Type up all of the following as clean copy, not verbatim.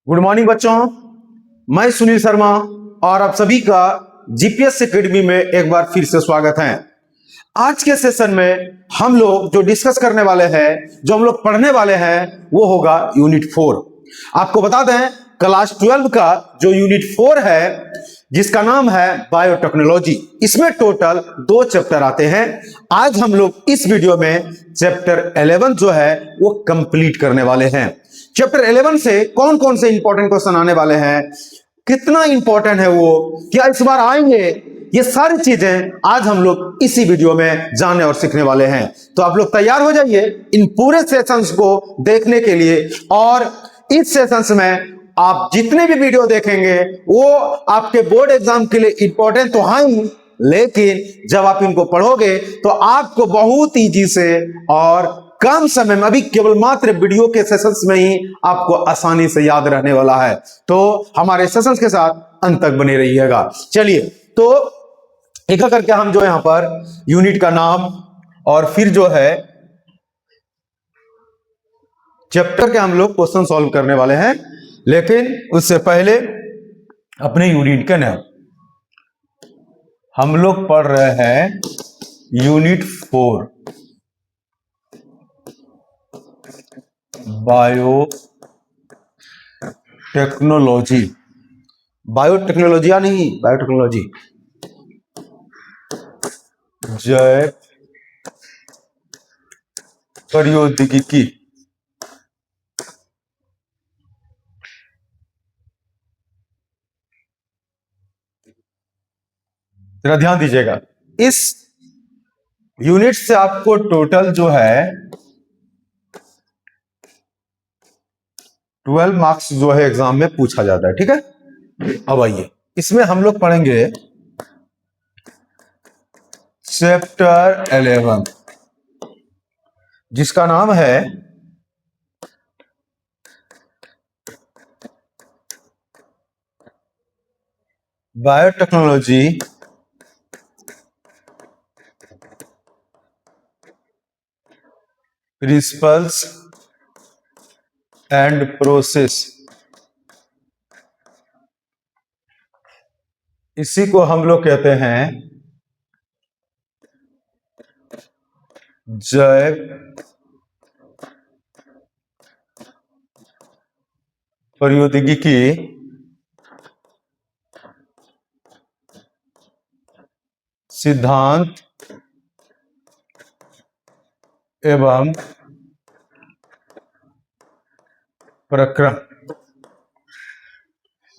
Good morning बच्चों, मैं सुनील शर्मा और आप सभी का जीपीएस एकेडमी में एक बार फिर से स्वागत है। आज के सेशन में हम लोग जो डिस्कस करने वाले हैं, जो हम लोग पढ़ने वाले हैं, वो होगा यूनिट 4। आपको बता दें, क्लास 12 का जो यूनिट 4 है, जिसका नाम है बायोटेक्नोलॉजी, इसमें टोटल 2 चैप्टर आते हैं। आज हम लोग इस वीडियो में चैप्टर 11 जो है वो कंप्लीट करने वाले हैं। चैप्टर 11 से कौन कौन से इंपॉर्टेंट क्वेश्चन आने वाले हैं, कितना इंपॉर्टेंट है वो, क्या इस बार आएंगे, ये सारी चीजें आज हम लोग इसी वीडियो में जानने और सीखने वाले हैं। तो आप लोग तैयार हो जाइए इन पूरे सेशंस को देखने के लिए। और इस सेशंस में आप जितने भी वीडियो देखेंगे वो आपके बोर्ड एग्जाम के लिए इंपॉर्टेंट तो हैं, लेकिन जब आप इनको पढ़ोगे तो आपको बहुत ईजी से और कम समय में, अभी केवल मात्र वीडियो के सेशंस में ही आपको आसानी से याद रहने वाला है। तो हमारे सेशंस के साथ अंत तक बने रहिएगा। चलिए, तो एक करके हम जो यहां पर यूनिट का नाम और फिर जो है चैप्टर के हम लोग क्वेश्चन सॉल्व करने वाले हैं, लेकिन उससे पहले अपने यूनिट का नाम हम लोग पढ़ रहे हैं यूनिट 4 बायोटेक्नोलॉजी। बायोटेक्नोलॉजी नहीं, बायोटेक्नोलॉजी, जैव प्रौद्योगिकी। जरा ध्यान दीजिएगा, इस यूनिट से आपको टोटल जो है 12 मार्क्स जो है एग्जाम में पूछा जाता है। ठीक है, अब आइए, इसमें हम लोग पढ़ेंगे चैप्टर 11, जिसका नाम है बायोटेक्नोलॉजी प्रिंसिपल्स एंड प्रोसेस। इसी को हम लोग कहते हैं जैव प्रौद्योगिकी सिद्धांत एवं प्रक्रम।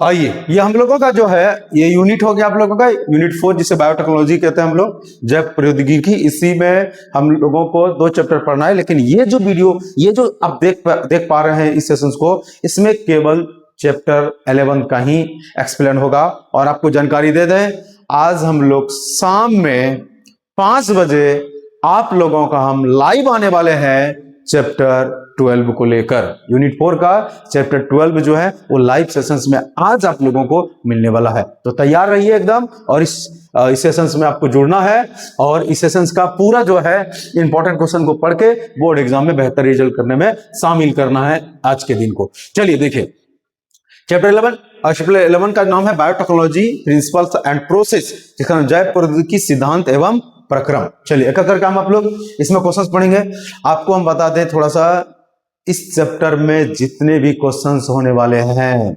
आइए, ये हम लोगों का जो है ये यूनिट हो गया आप लोगों का यूनिट 4, जिसे बायोटेक्नोलॉजी कहते हैं हम लोग, जैव प्रौद्योगिकी। इसी में हम लोगों को 2 चैप्टर पढ़ना है, लेकिन ये जो वीडियो, ये जो आप देख पा रहे हैं इस सेशंस को, इसमें केवल चैप्टर 11 का ही एक्सप्लेन होगा। और आपको जानकारी दे दें, आज हम लोग शाम में 5 बजे आप लोगों का हम लाइव आने वाले हैं चैप्टर 12 को लेकर। यूनिट 4 का चैप्टर 12 जो है वो लाइव सेशंस में आज आप लोगों को मिलने वाला है। तो तैयार रहिए एकदम, और इस सेशंस में आपको जुड़ना है और इस सेशंस का पूरा जो है इंपॉर्टेंट क्वेश्चन को पढ़ के बोर्ड एग्जाम में बेहतर रिजल्ट करने में शामिल करना है आज के दिन को। चलिए देखिए, चैप्टर 11 का नाम है बायोटेक्नोलॉजी प्रिंसिपल्स एंड प्रोसेस, जिसका नाम जैव प्रौद्योगिकी सिद्धांत एवं प्रक्रम। चलिए, एक करके हम आप लोग इसमें क्वेश्चंस पढ़ेंगे। आपको हम बता दें थोड़ा सा, इस चैप्टर में जितने भी क्वेश्चंस होने वाले हैं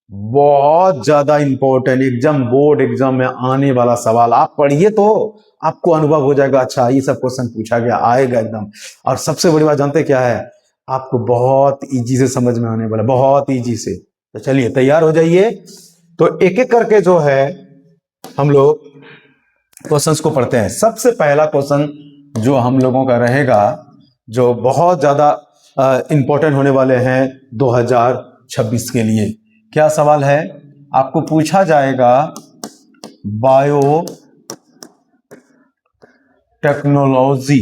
बहुत ज्यादा इंपॉर्टेंट, एग्जाम बोर्ड एग्जाम में आने वाला सवाल आप पढ़िए तो आपको अनुभव हो जाएगा, अच्छा ये सब क्वेश्चन पूछा गया, आएगा एकदम। और सबसे बड़ी बात जानते क्या है, आपको बहुत इजी से समझ में आने वाला, बहुत इजी से। तो चलिए तैयार हो जाइए। तो एक एक करके जो है हम लोग क्वेश्चंस को पढ़ते हैं। सबसे पहला क्वेश्चन जो हम लोगों का रहेगा, जो बहुत ज्यादा इंपॉर्टेंट होने वाले हैं 2026 के लिए, क्या सवाल है आपको पूछा जाएगा, बायो टेक्नोलॉजी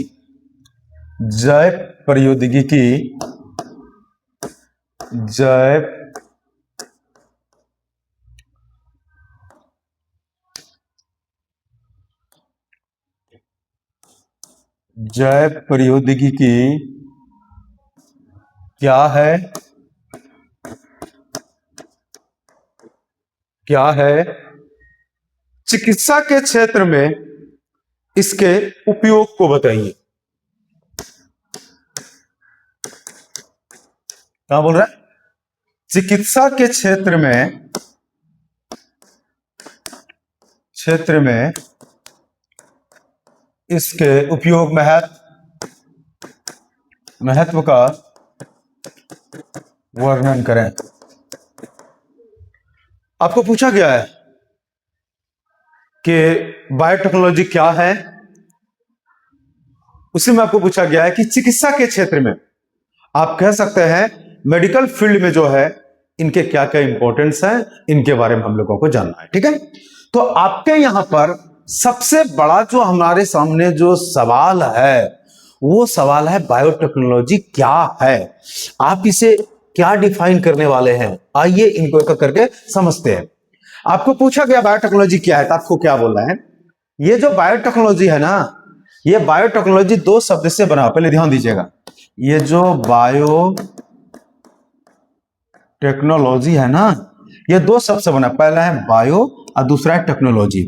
जैव प्रौद्योगिकी, जैव प्रौद्योगिकी क्या है क्या है, चिकित्सा के क्षेत्र में इसके उपयोग को बताइए। क्या बोल रहा है, चिकित्सा के क्षेत्र में इसके उपयोग महत्व का वर्णन करें। आपको पूछा गया है कि बायोटेक्नोलॉजी क्या है, उसी में आपको पूछा गया है कि चिकित्सा के क्षेत्र में, आप कह सकते हैं मेडिकल फील्ड में जो है इनके क्या क्या इंपॉर्टेंस है, इनके बारे में हम लोगों को जानना है। ठीक है, तो आपके यहां पर सबसे बड़ा जो हमारे सामने जो सवाल है वो सवाल है बायोटेक्नोलॉजी क्या है, आप इसे क्या डिफाइन करने वाले हैं। आइए इनको एक करके समझते हैं। आपको पूछा गया बायोटेक्नोलॉजी क्या है, तो आपको क्या बोलना है। ये जो बायोटेक्नोलॉजी है ना, ये बायोटेक्नोलॉजी दो शब्द से बना, पहले ध्यान दीजिएगा। ये जो बायोटेक्नोलॉजी है ना, ये दो शब्द से बना, पहला है बायो और दूसरा है टेक्नोलॉजी।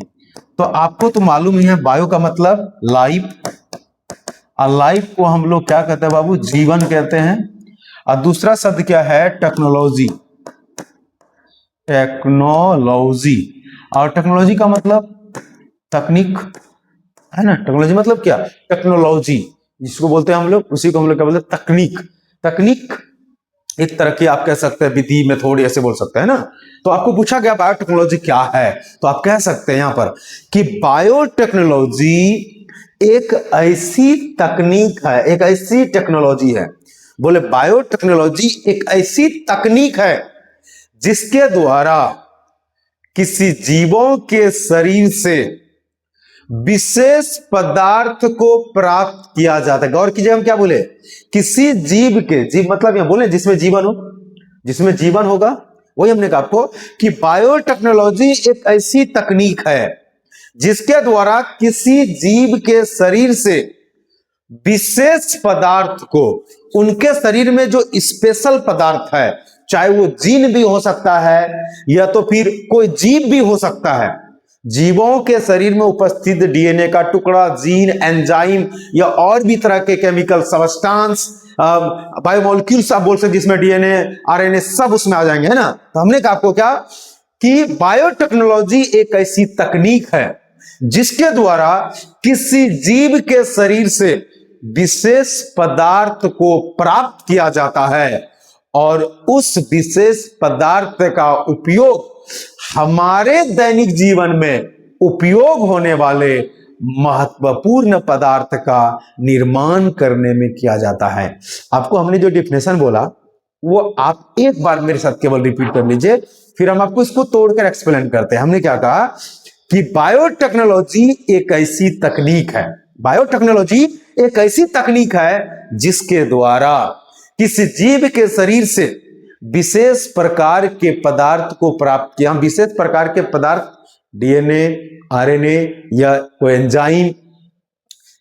तो आपको तो मालूम ही है, बायो का मतलब लाइफ, और लाइफ को हम लोग क्या कहते हैं बाबू, जीवन कहते हैं। और दूसरा शब्द क्या है, टेक्नोलॉजी। और टेक्नोलॉजी का मतलब तकनीक है ना। टेक्नोलॉजी मतलब क्या, टेक्नोलॉजी जिसको बोलते हैं हम लोग, उसी को हम लोग क्या बोलते हैं, तकनीक। तकनीक एक तरह की आप कह सकते हैं विधि, मेथड, ऐसे बोल सकते हैं ना। तो आपको पूछा गया बायोटेक्नोलॉजी क्या है, तो आप कह सकते हैं यहां पर कि बायोटेक्नोलॉजी एक ऐसी तकनीक है, एक ऐसी टेक्नोलॉजी है। बोले बायोटेक्नोलॉजी एक ऐसी तकनीक है जिसके द्वारा किसी जीवों के शरीर से विशेष पदार्थ को प्राप्त किया जाता है। गौर कीजिए, हम क्या बोले, किसी जीव के, जीव मतलब यहां बोले जिसमें जीवन हो, जिसमें जीवन होगा, वही हमने कहा आपको कि बायोटेक्नोलॉजी एक ऐसी तकनीक है जिसके द्वारा किसी जीव के शरीर से विशेष पदार्थ को, उनके शरीर में जो स्पेशल पदार्थ है, चाहे वो जीन भी हो सकता है या तो फिर कोई जीव भी हो सकता है, जीवों के शरीर में उपस्थित डीएनए का टुकड़ा, जीन, एंजाइम या और भी तरह के केमिकल सब्सटेंस, बायोमोलिक्यूल्स आप बोल सकते, जिसमें डीएनए, आरएनए सब उसमें आ जाएंगे, है ना। तो हमने कहा आपको क्या कि बायोटेक्नोलॉजी एक ऐसी तकनीक है जिसके द्वारा किसी जीव के शरीर से विशेष पदार्थ को प्राप्त किया जाता है और उस विशेष पदार्थ का उपयोग हमारे दैनिक जीवन में उपयोग होने वाले महत्वपूर्ण पदार्थ का निर्माण करने में किया जाता है। आपको हमने जो डिफिनेशन बोला वो आप एक बार मेरे साथ केवल रिपीट कर लीजिए, फिर हम आपको इसको तोड़कर एक्सप्लेन करते हैं। हमने क्या कहा कि बायोटेक्नोलॉजी एक ऐसी तकनीक है, बायोटेक्नोलॉजी एक ऐसी तकनीक है जिसके द्वारा किसी जीव के शरीर से विशेष प्रकार के पदार्थ को प्राप्त किया। विशेष प्रकार के पदार्थ डीएनए, आरएनए या कोई एंजाइम,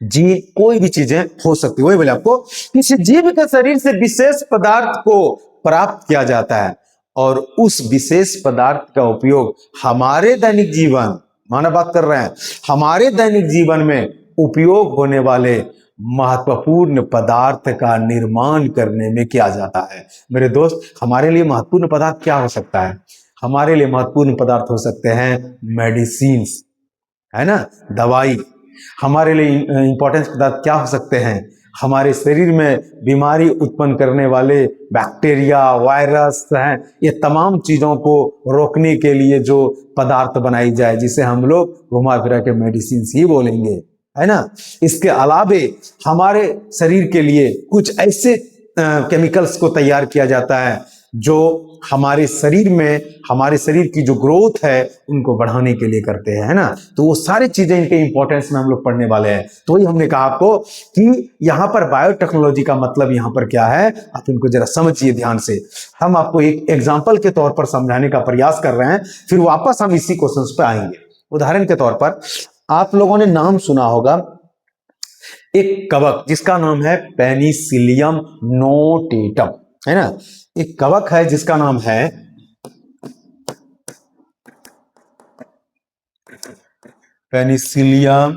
जीन, कोई भी चीजें हो सकती है। वही बोले आपको, किसी जीव के शरीर से विशेष पदार्थ को प्राप्त किया जाता है और उस विशेष पदार्थ का उपयोग हमारे दैनिक जीवन, माना बात कर रहे हैं, हमारे दैनिक जीवन में उपयोग होने वाले महत्वपूर्ण पदार्थ का निर्माण करने में किया जाता है। मेरे दोस्त, हमारे लिए महत्वपूर्ण पदार्थ क्या हो सकता है? हमारे लिए महत्वपूर्ण पदार्थ हो सकते हैं मेडिसिन्स, है ना, दवाई। हमारे लिए इंपॉर्टेंट पदार्थ क्या हो सकते हैं? हमारे शरीर में बीमारी उत्पन्न करने वाले बैक्टीरिया, वायरस हैं, ये तमाम चीजों को रोकने के लिए जो पदार्थ बनाई जाए, जिसे हम लोग घुमा फिरा के मेडिसिन ही बोलेंगे, है ना। इसके अलावे हमारे शरीर के लिए कुछ ऐसे केमिकल्स को तैयार किया जाता है जो हमारे शरीर में, हमारे शरीर की जो ग्रोथ है उनको बढ़ाने के लिए करते हैं, है ना। तो वो सारी चीजें, इनके इंपॉर्टेंस में हम लोग पढ़ने वाले हैं। तो वही हमने कहा आपको कि यहां पर बायोटेक्नोलॉजी का मतलब यहां पर क्या है, आप इनको जरा समझिए ध्यान से। हम आपको एक एग्जाम्पल के तौर पर समझाने का प्रयास कर रहे हैं, फिर वापस हम इसी क्वेश्चन पे आएंगे। उदाहरण के तौर पर आप लोगों ने नाम सुना होगा एक कवक जिसका नाम है पेनिसिलियम नोटेटम, है ना। एक कवक है जिसका नाम है पेनिसिलियम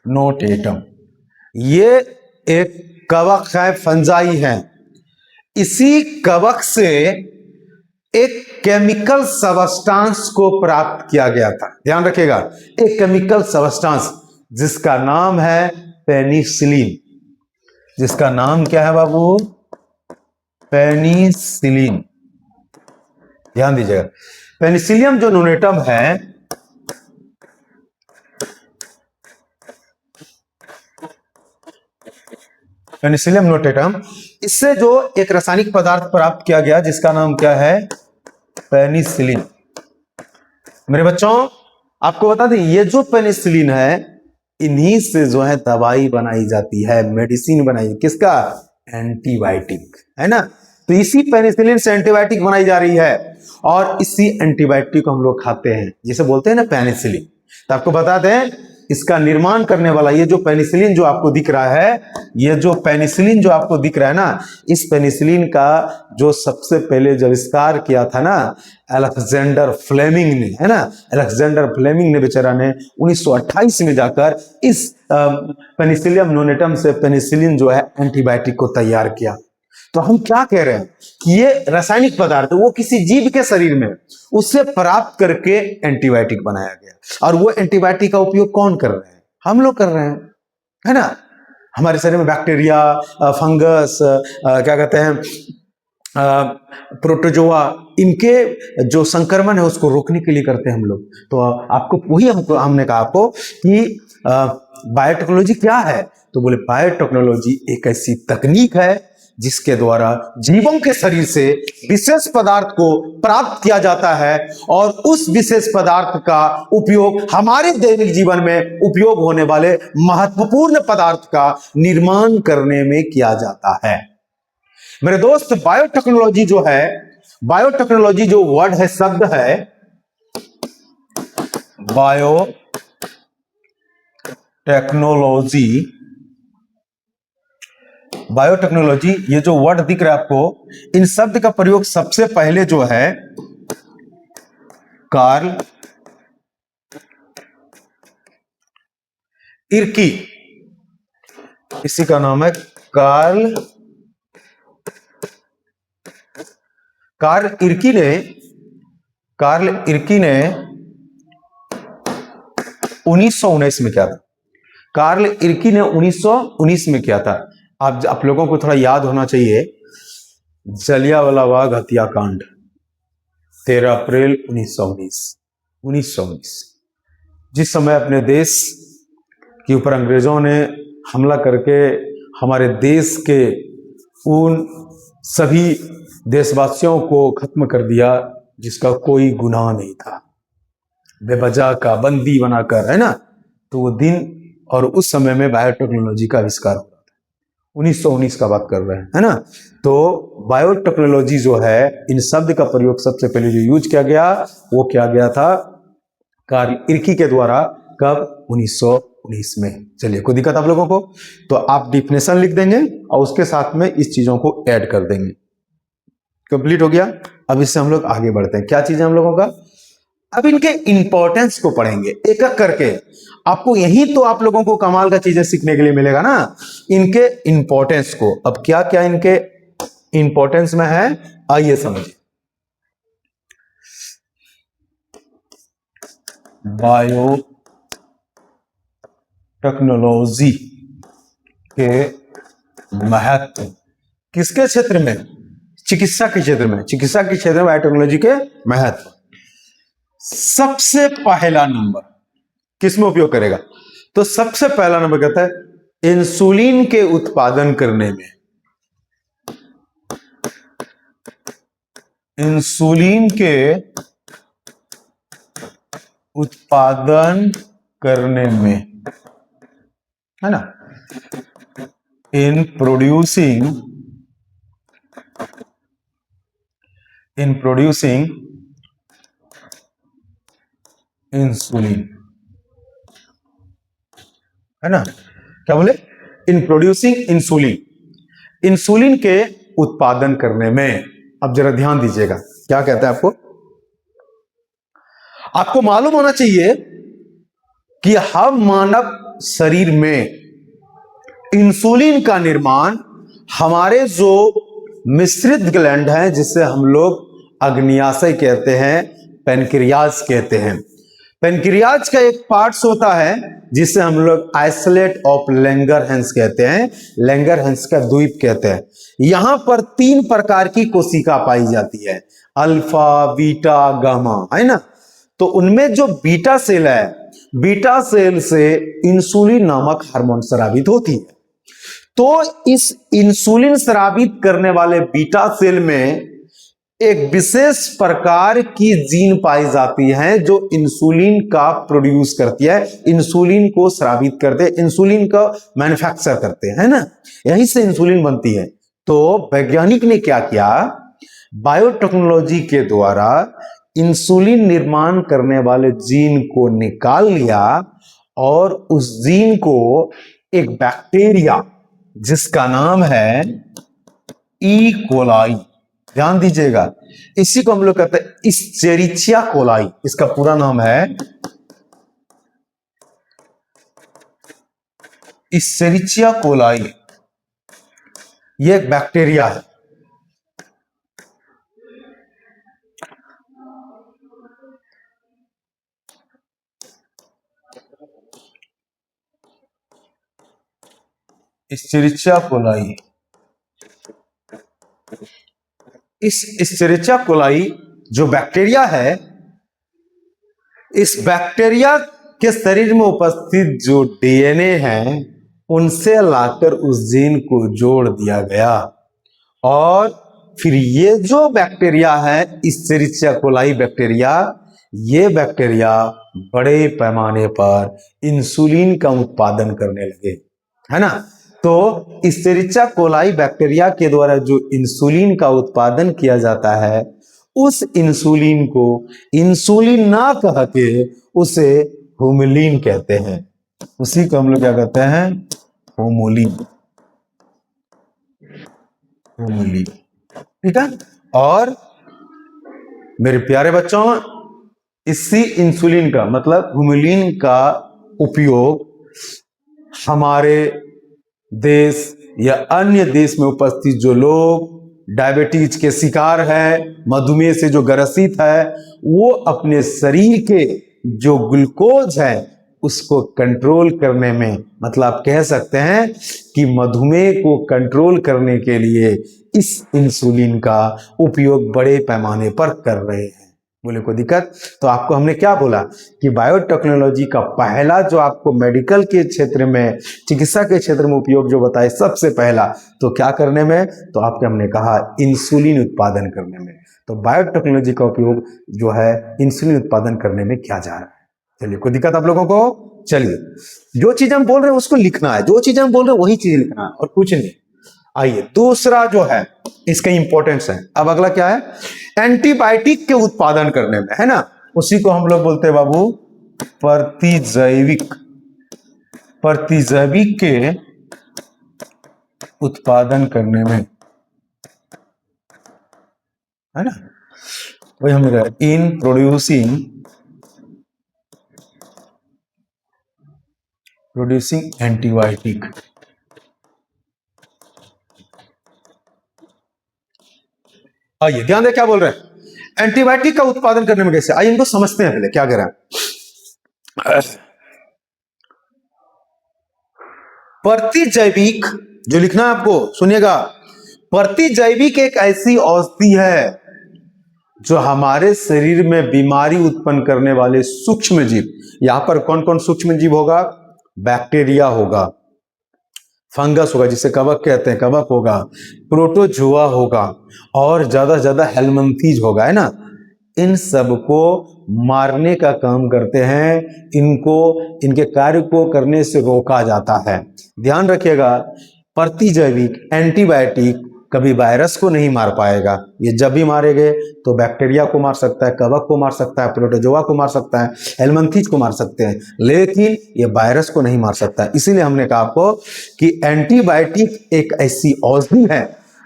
नोटेटम। ये एक कवक है, फंजाई है। इसी कवक से एक केमिकल सबस्टांस को प्राप्त किया गया था, ध्यान रखिएगा, एक केमिकल सबस्टांस जिसका नाम है पेनिसिलिन। जिसका नाम क्या है बाबू? पेनिसिलिन। ध्यान दीजिएगा, पेनिसिलियम जो नोनेटम है, पेनिसिलियम नोटेटम, इससे जो एक रासायनिक पदार्थ प्राप्त किया गया जिसका नाम क्या है? पेनिसिलिन। मेरे बच्चों, आपको बता दें, ये जो पेनिसिलिन है, इन्हीं से जो है दवाई बनाई जाती है, मेडिसिन बनाई। किसका? एंटीबायोटिक, है ना। तो इसी पेनिसिलिन से एंटीबायोटिक बनाई जा रही है और इसी एंटीबायोटिक को हम लोग खाते हैं, जिसे बोलते हैं ना पेनिसिलिन। तो आपको बता दें, इसका निर्माण करने वाला ये जो पेनिसिलिन जो आपको दिख रहा है, ये जो पेनिसिलिन जो आपको दिख रहा है ना, इस पेनिसिलिन का जो सबसे पहले जो आविष्कार किया था ना, अलेक्जेंडर फ्लेमिंग ने, है ना। अलेक्जेंडर फ्लेमिंग ने बेचारा ने 1928 में जाकर इस पेनिसिलियम नोनेटम से पेनिसिलिन जो है एंटीबायोटिक को तैयार किया। तो हम क्या कह रहे हैं कि ये रासायनिक पदार्थ वो किसी जीव के शरीर में उससे प्राप्त करके एंटीबायोटिक बनाया गया, और वो एंटीबायोटिक का उपयोग कौन कर रहे हैं? हम लोग कर रहे हैं, है ना। हमारे शरीर में बैक्टीरिया, फंगस, क्या कहते हैं, प्रोटोजोआ, इनके जो संक्रमण है उसको रोकने के लिए करते हैं हम लोग। तो आपको वही हमने कहा आपको कि बायोटेक्नोलॉजी क्या है, तो बोले बायोटेक्नोलॉजी एक ऐसी तकनीक है जिसके द्वारा जीवों के शरीर से विशेष पदार्थ को प्राप्त किया जाता है और उस विशेष पदार्थ का उपयोग हमारे दैनिक जीवन में उपयोग होने वाले महत्वपूर्ण पदार्थ का निर्माण करने में किया जाता है। मेरे दोस्त, बायोटेक्नोलॉजी जो है, बायोटेक्नोलॉजी जो वर्ड है, शब्द है, बायोटेक्नोलॉजी, बायोटेक्नोलॉजी, ये जो वर्ड दिख रहा है आपको, इन शब्द का प्रयोग सबसे पहले जो है कार्ल इर्की, इसी का नाम है कार्ल इर्की ने 1919 में किया था। कार्ल इर्की ने 1919 में किया था। आप लोगों को थोड़ा याद होना चाहिए, जलियांवाला बाग हत्याकांड 13 अप्रैल 1919, जिस समय अपने देश के ऊपर अंग्रेजों ने हमला करके हमारे देश के उन सभी देशवासियों को खत्म कर दिया जिसका कोई गुनाह नहीं था, बेवजह का बंदी बनाकर, है ना। तो वो दिन और उस समय में बायोटेक्नोलॉजी का आविष्कार हो रहा था, 1919 का बात कर रहे हैं, है ना। तो बायोटेक्नोलॉजी जो है, इन शब्द का प्रयोग सबसे पहले जो यूज किया गया वो किया गया था कार्ल इर्की के द्वारा। कब? 1919 में। चलिए, कोई दिक्कत आप लोगों को? तो आप डिफिनेशन लिख देंगे और उसके साथ में इस चीजों को ऐड कर देंगे। कंप्लीट हो गया। अब इससे हम लोग आगे बढ़ते हैं। क्या चीज है हम लोगों का? अब इनके इंपॉर्टेंस को पढ़ेंगे एक एक करके। आपको यही तो आप लोगों को कमाल का चीजें सीखने के लिए मिलेगा ना, इनके इंपॉर्टेंस को। अब क्या क्या इनके इंपॉर्टेंस में है, आइए समझिए। बायोटेक्नोलॉजी के महत्व किसके क्षेत्र में? चिकित्सा के क्षेत्र में। चिकित्सा के क्षेत्र में बायोटेक्नोलॉजी के महत्व सबसे पहला नंबर किसमें उपयोग करेगा? तो सबसे पहला नंबर कहता है इंसुलिन के उत्पादन करने में। इंसुलिन के उत्पादन करने में, है ना। इन प्रोड्यूसिंग इंसुलिन, है ना। क्या बोले? इन प्रोड्यूसिंग इंसुलिन, इंसुलिन के उत्पादन करने में। अब जरा ध्यान दीजिएगा क्या कहता है आपको। आपको मालूम होना चाहिए कि हम मानव शरीर में इंसुलिन का निर्माण हमारे जो मिश्रित ग्लैंड है, जिसे हम लोग अग्न्याशय कहते हैं, पेनक्रियाज कहते हैं। पेनक्रियाज का एक पार्ट्स होता है जिसे हम लोग आइसोलेट ऑफ लैंगरहैंस कहते हैं, लैंगरहैंस का द्वीप कहते हैं। यहां पर 3 प्रकार की कोशिका पाई जाती है, अल्फा, बीटा, गामा, है ना। तो उनमें जो बीटा सेल है, बीटा सेल से इंसुलिन नामक हार्मोन स्रावित होती है। तो इस इंसुलिन स्रावित करने वाले बीटा सेल में एक विशेष प्रकार की जीन पाई जाती है जो इंसुलिन का प्रोड्यूस करती है, इंसुलिन को स्रावित करते हैं, इंसुलिन का मैन्युफैक्चर करते हैं, है ना। यहीं से इंसुलिन बनती है। तो वैज्ञानिक ने क्या किया, बायोटेक्नोलॉजी के द्वारा इंसुलिन निर्माण करने वाले जीन को निकाल लिया और उस जीन को एक बैक्टीरिया जिसका नाम है ई कोलाई, ध्यान दीजिएगा, इसी को हम लोग कहते हैं इस्चेरिचिया कोलाई, इसका पूरा नाम है इस्चेरिचिया कोलाई। यह एक बैक्टीरिया है। इस्चेरिचिया कोलाई, इस इस्चेरिचिया कोलाई जो बैक्टीरिया है, इस बैक्टीरिया के शरीर में उपस्थित जो डीएनए है उनसे लाकर उस जीन को जोड़ दिया गया और फिर ये जो बैक्टीरिया है इस्चेरिचिया कोलाई बैक्टीरिया, ये बैक्टीरिया बड़े पैमाने पर इंसुलिन का उत्पादन करने लगे, है ना। तो इस्चेरिचिया कोलाई बैक्टीरिया के द्वारा जो इंसुलिन का उत्पादन किया जाता है, उस इंसुलिन को इंसुलिन ना कह के उसे होमुलिन कहते हैं। उसी को हम लोग क्या कहते हैं, होमुलिन, होमुलिन, ठीक है। और मेरे प्यारे बच्चों, इसी इंसुलिन का मतलब होमुलिन का उपयोग हमारे देश या अन्य देश में उपस्थित जो लोग डायबिटीज के शिकार है, मधुमेह से जो ग्रसित है, वो अपने शरीर के जो ग्लूकोज है उसको कंट्रोल करने में, मतलब आप कह सकते हैं कि मधुमेह को कंट्रोल करने के लिए इस इंसुलिन का उपयोग बड़े पैमाने पर कर रहे हैं। बोले कोई दिक्कत? तो आपको हमने क्या बोला कि बायोटेक्नोलॉजी का पहला जो आपको मेडिकल के क्षेत्र में, चिकित्सा के क्षेत्र में उपयोग जो बताए सबसे पहला, तो क्या करने में, तो आपके हमने कहा इंसुलिन उत्पादन करने में। तो बायोटेक्नोलॉजी का उपयोग जो है इंसुलिन उत्पादन करने में किया जा रहा है। चलिए, कोई दिक्कत आप लोगों को? चलिए, जो चीज हम बोल रहे हैं उसको लिखना है, जो चीज हम बोल रहे हैं वही चीज लिखना है और कुछ नहीं। आइए, दूसरा जो है इसका इंपॉर्टेंस है। अब अगला क्या है, एंटीबायोटिक के उत्पादन करने में, है ना। उसी को हम लोग बोलते हैं बाबू प्रतिजैविक, प्रतिजैविक के उत्पादन करने में, है ना। वही हम इन प्रोड्यूसिंग एंटीबायोटिक। आइए ध्यान दें क्या बोल रहे हैं, एंटीबायोटिक का उत्पादन करने में कैसे। आइए इनको समझते हैं पहले क्या कह रहे हैं। प्रतिजैविक जो लिखना है आपको, सुनिएगा, प्रतिजैविक एक ऐसी औषधि है जो हमारे शरीर में बीमारी उत्पन्न करने वाले सूक्ष्म जीव, यहां पर कौन कौन सूक्ष्म जीव होगा, बैक्टीरिया होगा, फंगस होगा जिसे कवक कहते हैं, कवक होगा, प्रोटोजोआ होगा और ज्यादा से ज्यादा हेलमिंथेस होगा, है ना। इन सबको मारने का काम करते हैं, इनको, इनके कार्य को करने से रोका जाता है। ध्यान रखिएगा, प्रतिजैविक एंटीबायोटिक कभी वायरस को नहीं मार पाएगा। ये जब भी मारेंगे तो बैक्टीरिया को मार सकता है, कवक को मार सकता है, प्रोटोजोआ को मार सकता है, हेलमिंथेस को मार सकते हैं, लेकिन ये वायरस को नहीं मार सकता है। इसीलिए हमने कहा आपको कि एंटीबायोटिक एक ऐसी औषधि है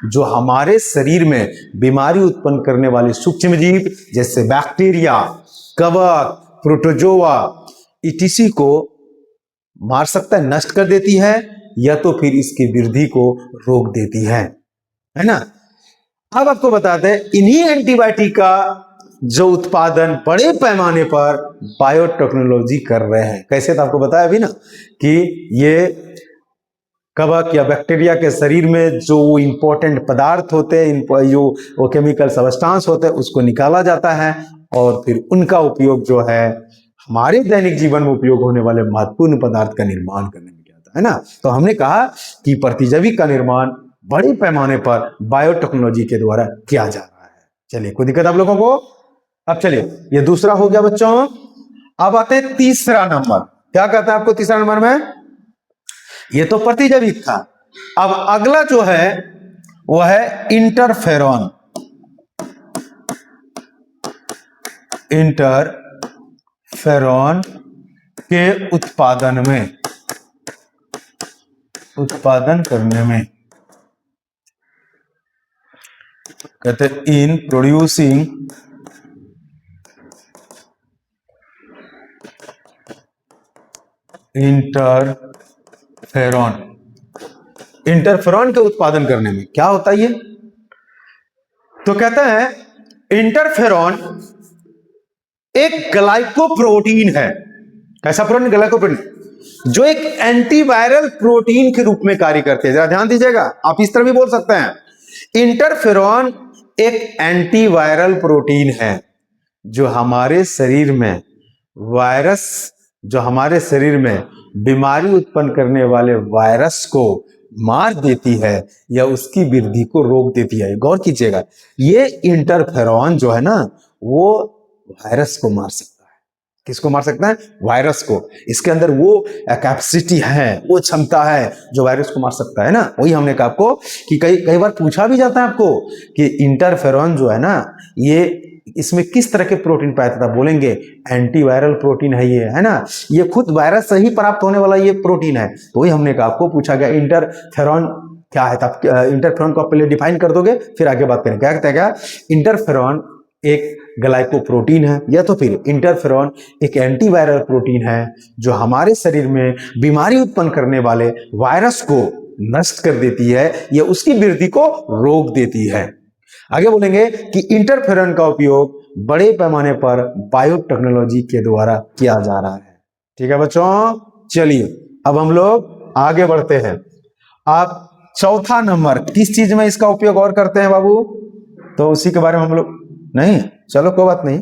जो हमारे शरीर में बीमारी उत्पन्न करने वाले सूक्ष्म जीव जैसे बैक्टीरिया, कवक, प्रोटोजोआ इटिसी को मार सकता है, नष्ट कर देती है, या तो फिर इसकी वृद्धि को रोक देती है ना। अब आपको बताते हैं इन्हीं एंटीबायोटिक का जो उत्पादन बड़े पैमाने पर बायोटेक्नोलॉजी कर रहे हैं। कैसे, तो आपको बताया अभी ना कि ये कवक या बैक्टीरिया के शरीर में जो इंपॉर्टेंट पदार्थ होते हैं, जो वो केमिकल सब्सटेंस होते हैं, उसको निकाला जाता है और फिर उनका उपयोग जो है हमारे दैनिक जीवन में उपयोग होने वाले महत्वपूर्ण पदार्थ का निर्माण करने में किया जाता है ना। तो हमने कहा कि प्रतिजैविक का निर्माण बड़े पैमाने पर बायोटेक्नोलॉजी के द्वारा किया जा रहा है। चलिए, कोई दिक्कत आप लोगों को? अब चलिए, ये दूसरा हो गया बच्चों। अब आते हैं तीसरा नंबर। क्या कहता है आपको तीसरा नंबर में? ये तो प्रतिजैविक था। अब अगला जो है वो है इंटरफेरॉन। इंटरफेरॉन के उत्पादन करने में कहते हैं इन प्रोड्यूसिंग इंटरफेरॉन के उत्पादन करने में क्या होता है ये? तो कहते हैं इंटरफेरॉन एक ग्लाइकोप्रोटीन है। कैसा प्रोटीन? ग्लाइकोप्रोटीन, जो एक एंटीवायरल प्रोटीन के रूप में कार्य करते हैं। जरा ध्यान दीजिएगा, आप इस तरह भी बोल सकते हैं इंटरफेरॉन एक एंटीवायरल प्रोटीन है जो हमारे शरीर में वायरस, जो हमारे शरीर में बीमारी उत्पन्न करने वाले वायरस को मार देती है या उसकी वृद्धि को रोक देती है। गौर कीजिएगा, ये इंटरफेरॉन जो है ना, वो वायरस को मार सकता है। किसको मार सकता है? वायरस को। इसके अंदर वो कैपेसिटी है, वो क्षमता है जो वायरस को मार सकता है ना। वही हमने कहा आपको कि कई बार पूछा भी जाता है आपको कि इंटरफेरॉन जो है ना, ये इसमें किस तरह के प्रोटीन पाया जाता है? बोलेंगे एंटीवायरल प्रोटीन है ये, है ना। ये खुद वायरस से ही प्राप्त होने वाला ये प्रोटीन है। तो वही हमने कहा, आपको पूछा गया इंटरफेरॉन क्या है, तो इंटरफेरॉन को आप पहले डिफाइन कर दोगे, फिर आगे बात करेंगे। क्या कहता है? क्या इंटरफेरॉन एक ग्लाइकोप्रोटीन है, या तो फिर इंटरफेरॉन एक एंटीवायरल प्रोटीन है जो हमारे शरीर में बीमारी उत्पन्न करने वाले वायरस को नष्ट कर देती है या उसकी वृद्धि को रोक देती है। आगे बोलेंगे कि इंटरफेरॉन का उपयोग बड़े पैमाने पर बायोटेक्नोलॉजी के द्वारा किया जा रहा है। ठीक है बच्चों, चलिए अब हम लोग आगे बढ़ते हैं। आप चौथा नंबर किस चीज में इसका उपयोग और करते हैं बाबू? तो उसी के बारे में हम लोग नहीं, चलो कोई बात नहीं।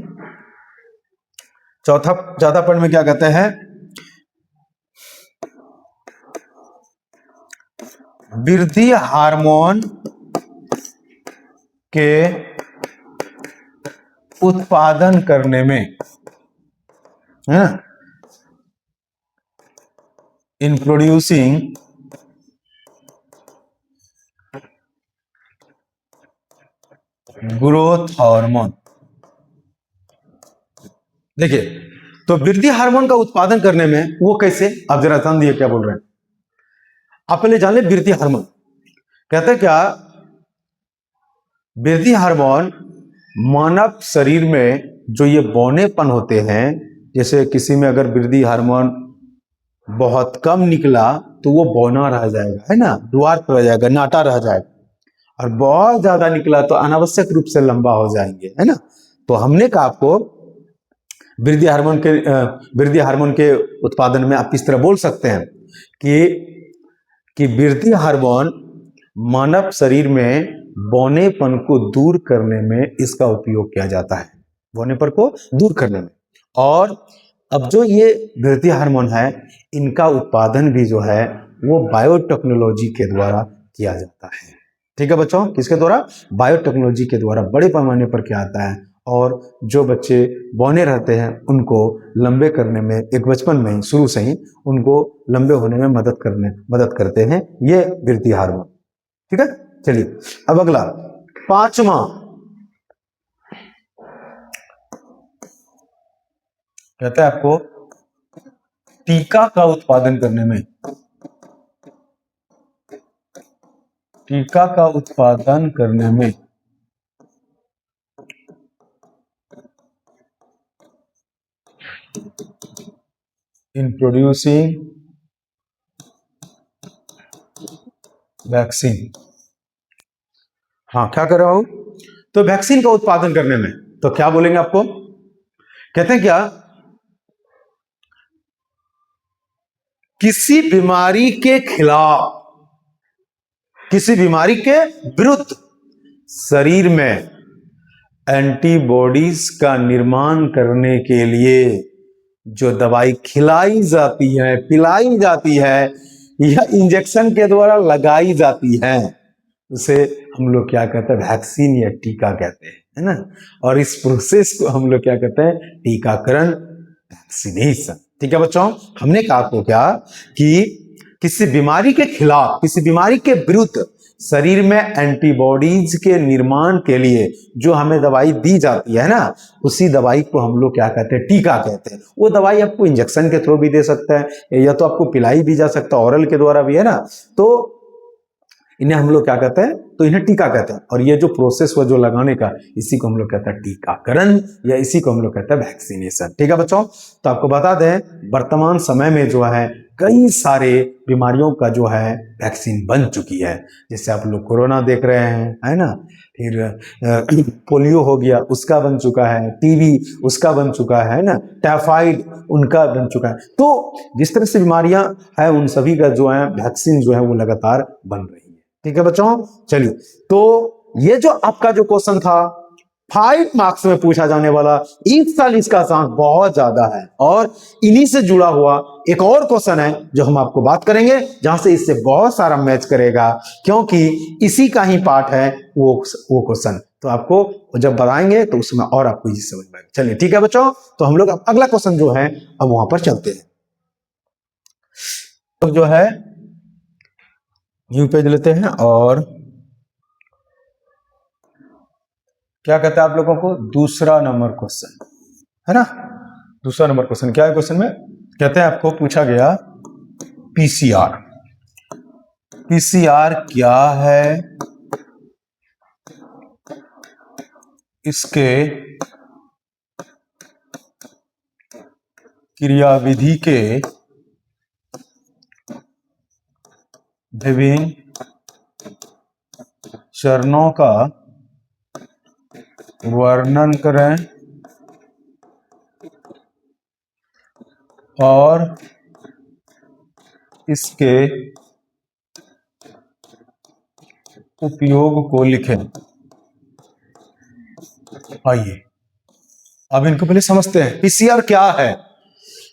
चौथा पॉइंट में क्या कहते हैं? वृद्धि हार्मोन के उत्पादन करने में, है ना, इन प्रोड्यूसिंग ग्रोथ हार्मोन। देखिए, तो वृद्धि हार्मोन का उत्पादन करने में वो कैसे? आप जरा ध्यान दिए क्या बोल रहे हैं। आप पहले जान ले वृद्धि हार्मोन कहते हैं क्या। वृद्धि हार्मोन मानव शरीर में जो ये बौनेपन होते हैं, जैसे किसी में अगर वृद्धि हार्मोन बहुत कम निकला तो वो बौना रह जाएगा, है ना, द्वार रह जाएगा, नाटा रह जाएगा। और बहुत ज्यादा निकला तो अनावश्यक रूप से लंबा हो जाएंगे, है ना। तो हमने कहा आपको वृद्धि हार्मोन के उत्पादन में आप इस तरह बोल सकते हैं कि वृद्धि हार्मोन मानव शरीर में बौनेपन को दूर करने में इसका उपयोग किया जाता है, बौनेपन को दूर करने में। और अब जो ये वृद्धि हार्मोन है, इनका उत्पादन भी जो है वो बायोटेक्नोलॉजी के द्वारा किया जाता है। ठीक है बच्चों, किसके द्वारा? बायोटेक्नोलॉजी के द्वारा बड़े पैमाने पर किया जाता है। और जो बच्चे बौने रहते हैं उनको लंबे करने में, एक बचपन में ही, शुरू से ही उनको लंबे होने में मदद करते हैं ये वृद्धि हार्मोन। ठीक है, चलिए अब अगला पांचवा कहता है आपको टीका का उत्पादन करने में टीका का उत्पादन करने में इन प्रोड्यूसिंग वैक्सीन। हाँ, क्या कर रहा हूं? तो वैक्सीन का उत्पादन करने में, तो क्या बोलेंगे आपको? कहते हैं क्या, किसी बीमारी के खिलाफ, किसी बीमारी के विरुद्ध शरीर में एंटीबॉडीज का निर्माण करने के लिए जो दवाई खिलाई जाती है, पिलाई जाती है या इंजेक्शन के द्वारा लगाई जाती है, उसे हम लोग क्या कहते हैं? वैक्सीन या टीका कहते हैं, है ना। और इस प्रोसेस को हम लोग क्या कहते हैं? टीकाकरण, वैक्सीनेशन। ठीक है बच्चों, हमने कहा आपको क्या कि किसी बीमारी के खिलाफ, किसी बीमारी के विरुद्ध शरीर में एंटीबॉडीज के निर्माण के लिए जो हमें दवाई दी जाती है ना, उसी दवाई को हम लोग क्या कहते हैं? टीका कहते हैं। वो दवाई आपको इंजेक्शन के थ्रू भी दे सकता है या तो आपको पिलाई भी जा सकता है, ऑरल के द्वारा भी, है ना। तो इन्हें हम लोग क्या कहते हैं? तो इन्हें टीका कहते हैं। और ये जो प्रोसेस हुआ जो लगाने का, इसी को हम लोग कहते हैं टीकाकरण या इसी को हम लोग कहते हैं वैक्सीनेशन। ठीक है बच्चों, तो आपको बता दें वर्तमान समय में जो है कई सारे बीमारियों का जो है वैक्सीन बन चुकी है। जैसे आप लोग कोरोना देख रहे हैं, है ना, फिर पोलियो हो गया, उसका बन चुका है, टीबी उसका बन चुका है ना, टाइफाइड उनका बन चुका है। तो जिस तरह से बीमारियां हैं उन सभी का जो है वैक्सीन जो है वो लगातार बन रही है। ठीक है बच्चों, चलिए, तो ये जो आपका जो क्वेश्चन था 5 मार्क्स में पूछा जाने वाला, इस साल इसका चांस बहुत ज्यादा है। और इन्हीं से जुड़ा हुआ एक और क्वेश्चन है जो हम आपको बात करेंगे, जहां से इससे बहुत सारा मैच करेगा, क्योंकि इसी का ही पार्ट है वो क्वेश्चन। तो आपको जब बताएंगे तो उसमें और आपको ये समझ में आएगा। चलिए ठीक है बच्चों, तो हम लोग अगला क्वेश्चन जो है अब वहां पर चलते हैं। तो जो है न्यू पेज लेते हैं और क्या कहते हैं आप लोगों को? दूसरा नंबर क्वेश्चन, है ना। दूसरा नंबर क्वेश्चन क्या है? क्वेश्चन में कहते हैं आपको पूछा गया पीसीआर। पीसीआर क्या है, इसके क्रियाविधि के विभिन्न चरणों का वर्णन करें और इसके उपयोग को लिखें। आइए अब इनको पहले समझते हैं पीसीआर क्या है।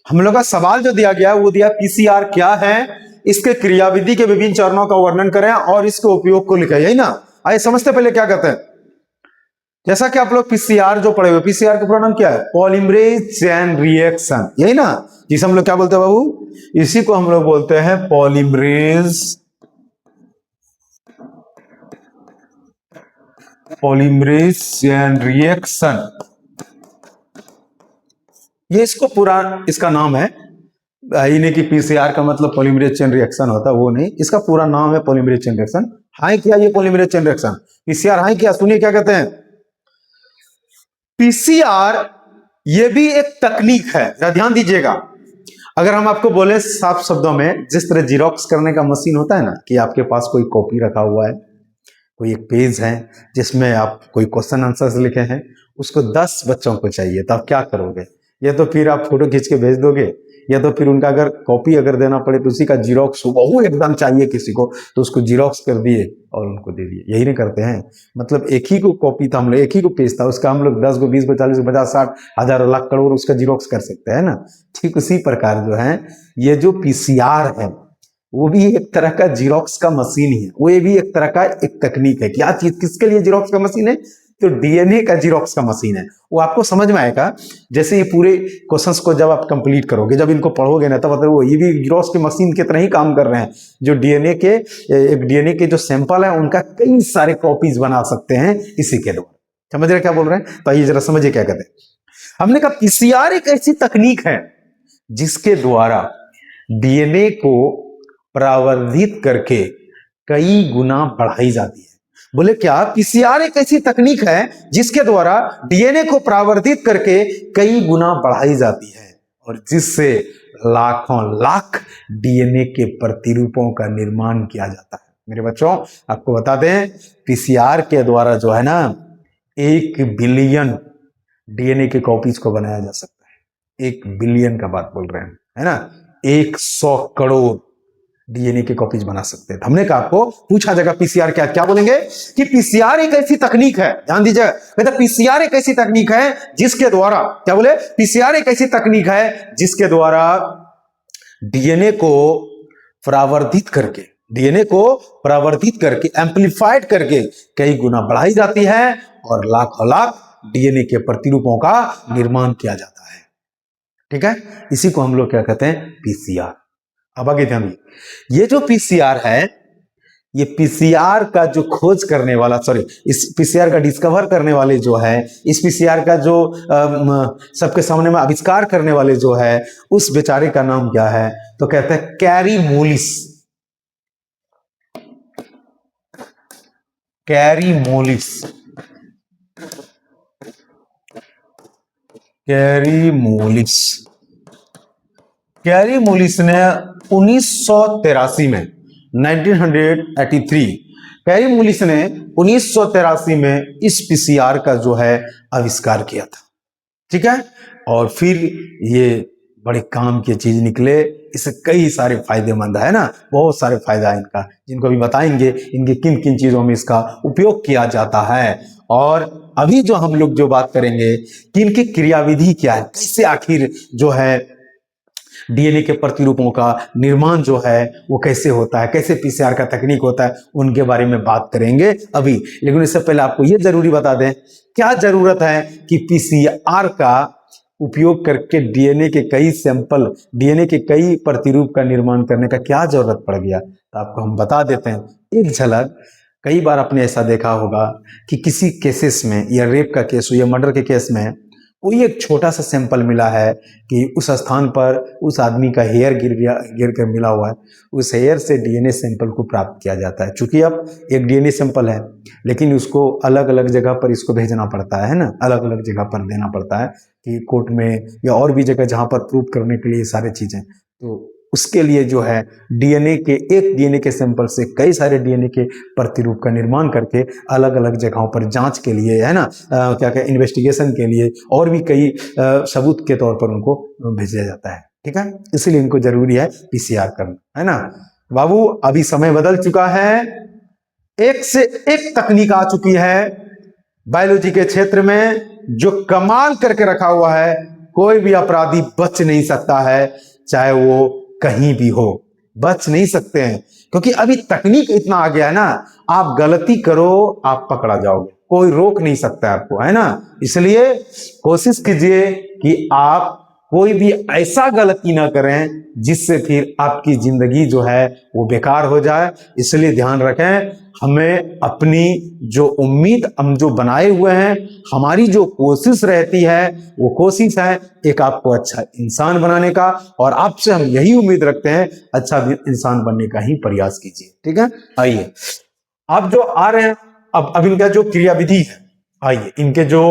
हम लोग का सवाल जो दिया गया वो दिया पीसीआर क्या है, इसके क्रियाविधि के विभिन्न चरणों का वर्णन करें और इसके उपयोग को लिखें, यही ना। आइए समझते पहले क्या कहते हैं। जैसा कि आप लोग पीसीआर जो पढ़े हुए, पीसीआर का पूरा नाम क्या है? पॉलीमरेज चेन रिएक्शन, यही ना, जिसे हम लोग क्या बोलते हैं बाबू? इसी को हम लोग बोलते हैं पॉलीमरेज चेन रिएक्शन। ये इसको पूरा इसका नाम है, इन्हें की पीसीआर का मतलब पॉलीमरेज चेन रिएक्शन होता है, वो नहीं, इसका पूरा नाम है पॉलीमरेज चेन रिएक्शन। हाई किया ये polymerase chain reaction, PCR high किया। सुनिए क्या कहते हैं पीसीआर, ये भी एक तकनीक है, ध्यान दीजिएगा। अगर हम आपको बोले साफ शब्दों में, जिस तरह जीरोक्स करने का मशीन होता है ना, कि आपके पास कोई कॉपी रखा हुआ है, कोई एक पेज है जिसमें आप कोई क्वेश्चन आंसर्स लिखे हैं, उसको 10 बच्चों को चाहिए, तो आप क्या करोगे? या तो फिर आप फोटो खींच के भेज दोगे, या तो फिर उनका अगर कॉपी अगर देना पड़े तो उसी का जीरोक्स वो एकदम चाहिए किसी को, तो उसको जीरोक्स कर दिए और उनको दे दिए। यही नहीं करते हैं, मतलब एक ही को कॉपी था, हम लोग एक ही को पेज था, उसका हम लोग 10 को 20 को 40 को 50 60 हजार लाख करोड़ उसका जीरोक्स कर सकते हैं ना। ठीक उसी प्रकार जो है ये जो पीसीआर है वो भी एक तरह का जीरोक्स का मशीन ही है, वो ये भी एक तरह का एक तकनीक है। क्या चीज किसके लिए जीरोक्स का मशीन है? तो डीएनए का जीरोक्स का मशीन है। वो आपको समझ में आएगा जैसे ये पूरे क्वेश्चंस को जब आप कंप्लीट करोगे, जब इनको पढ़ोगे ना, तब मतलब वो ये भी जीरोक्स की मशीन की तरह ही काम कर रहे हैं। जो डीएनए के जो सैंपल है उनका कई सारे कॉपीज बना सकते हैं इसी के द्वारा। समझ रहे क्या बोल रहे हैं? तो आइए जरा समझिए क्या कहते हैं। हमने कहा पीसीआर एक ऐसी तकनीक है जिसके द्वारा डीएनए को प्रावर्धित करके कई गुना बढ़ाई जाती है। बोले क्या? पीसीआर एक ऐसी तकनीक है जिसके द्वारा डीएनए को परावर्तित करके कई गुना बढ़ाई जाती है और जिससे लाखों लाख डीएनए के प्रतिरूपों का निर्माण किया जाता है। मेरे बच्चों, आपको बता दें, पीसीआर के द्वारा जो है ना 1 बिलियन डीएनए के कॉपीज को बनाया जा सकता है। 1 बिलियन का बात बोल रहे हैं, है ना? 100 करोड़ डीएनए के कॉपीज बना सकते हैं। हमने कहा आपको पूछा जाएगा पीसीआर क्या क्या बोलेंगे कि पीसीआर एक ऐसी तकनीक है, ध्यान दीजिएगा, कहते पीसीआर एक ऐसी तकनीक है जिसके द्वारा, क्या बोले? पीसीआर एक ऐसी तकनीक है जिसके द्वारा डीएनए को परावर्तित करके एम्पलीफाइड करके कई गुना बढ़ाई जाती है और लाखों लाख डीएनए के प्रतिरूपों का निर्माण किया जाता है। ठीक है, इसी को हम लोग क्या कहते हैं? पीसीआर। अब आगे ध्यान दीजिए, ये जो पीसीआर है, ये पीसीआर का जो खोज करने वाला, सॉरी, इस पीसीआर का डिस्कवर करने वाले जो है, इस पीसीआर का जो सबके सामने में आविष्कार करने वाले जो है, उस बेचारे का नाम क्या है? तो कहते हैं carry mollies. Carry mollies, carry mollies. Carry mollies ने 1983 में 1983 कैरी मोलिस ने 1983 में इस पीसीआर का जो है आविष्कार किया था। ठीक है, और फिर ये बड़े काम की चीज निकले, इससे कई सारे फायदेमंद है ना, बहुत सारे फायदा है इनका, जिनको अभी बताएंगे इनके किन किन चीजों में इसका उपयोग किया जाता है। और अभी जो हम लोग जो बात करेंगे कि इनकी क्रियाविधि क्या है, कैसे आखिर जो है डीएनए के प्रतिरूपों का निर्माण जो है वो कैसे होता है, कैसे पीसीआर का तकनीक होता है, उनके बारे में बात करेंगे अभी। लेकिन इससे पहले आपको ये जरूरी बता दें, क्या जरूरत है कि पीसीआर का उपयोग करके डीएनए के कई सैंपल, डीएनए के कई प्रतिरूप का निर्माण करने का क्या जरूरत पड़ गया, तो आपको हम बता देते हैं एक झलक। कई बार आपने ऐसा देखा होगा कि किसी केसेस में, या रेप का केस हो या मर्डर के केस में, कोई एक छोटा सा सैंपल मिला है कि उस स्थान पर उस आदमी का हेयर गिर कर मिला हुआ है, उस हेयर से डीएनए सैंपल को प्राप्त किया जाता है। चूंकि अब एक डीएनए सैंपल है, लेकिन उसको अलग अलग जगह पर इसको भेजना पड़ता है ना, अलग अलग जगह पर देना पड़ता है कि कोर्ट में या और भी जगह जहाँ पर प्रूव करने के लिए सारी चीजें, तो उसके लिए जो है डीएनए के, एक डीएनए के सैंपल से कई सारे डीएनए के प्रतिरूप का निर्माण करके अलग अलग जगहों पर जांच के लिए, है ना, क्या क्या इन्वेस्टिगेशन के लिए और भी कई सबूत के तौर पर उनको भेजा जाता है। ठीक है, इसलिए इनको जरूरी है पीसीआर करना, है ना बाबू। अभी समय बदल चुका है, एक से एक तकनीक आ चुकी है बायोलॉजी के क्षेत्र में जो कमाल करके रखा हुआ है। कोई भी अपराधी बच नहीं सकता है, चाहे वो कहीं भी हो, बच नहीं सकते हैं, क्योंकि अभी तकनीक इतना आ गया है ना, आप गलती करो आप पकड़ा जाओगे, कोई रोक नहीं सकता आपको, है ना। इसलिए कोशिश कीजिए कि आप कोई भी ऐसा गलती ना करें जिससे फिर आपकी जिंदगी जो है वो बेकार हो जाए। इसलिए ध्यान रखें, हमें अपनी जो उम्मीद हम जो बनाए हुए हैं, हमारी जो कोशिश रहती है, वो कोशिश है एक आपको अच्छा इंसान बनाने का, और आपसे हम यही उम्मीद रखते हैं अच्छा इंसान बनने का ही प्रयास कीजिए। ठीक है, आइए आप जो आ रहे हैं, अब इनका जो क्रियाविधि है, आइए इनके जो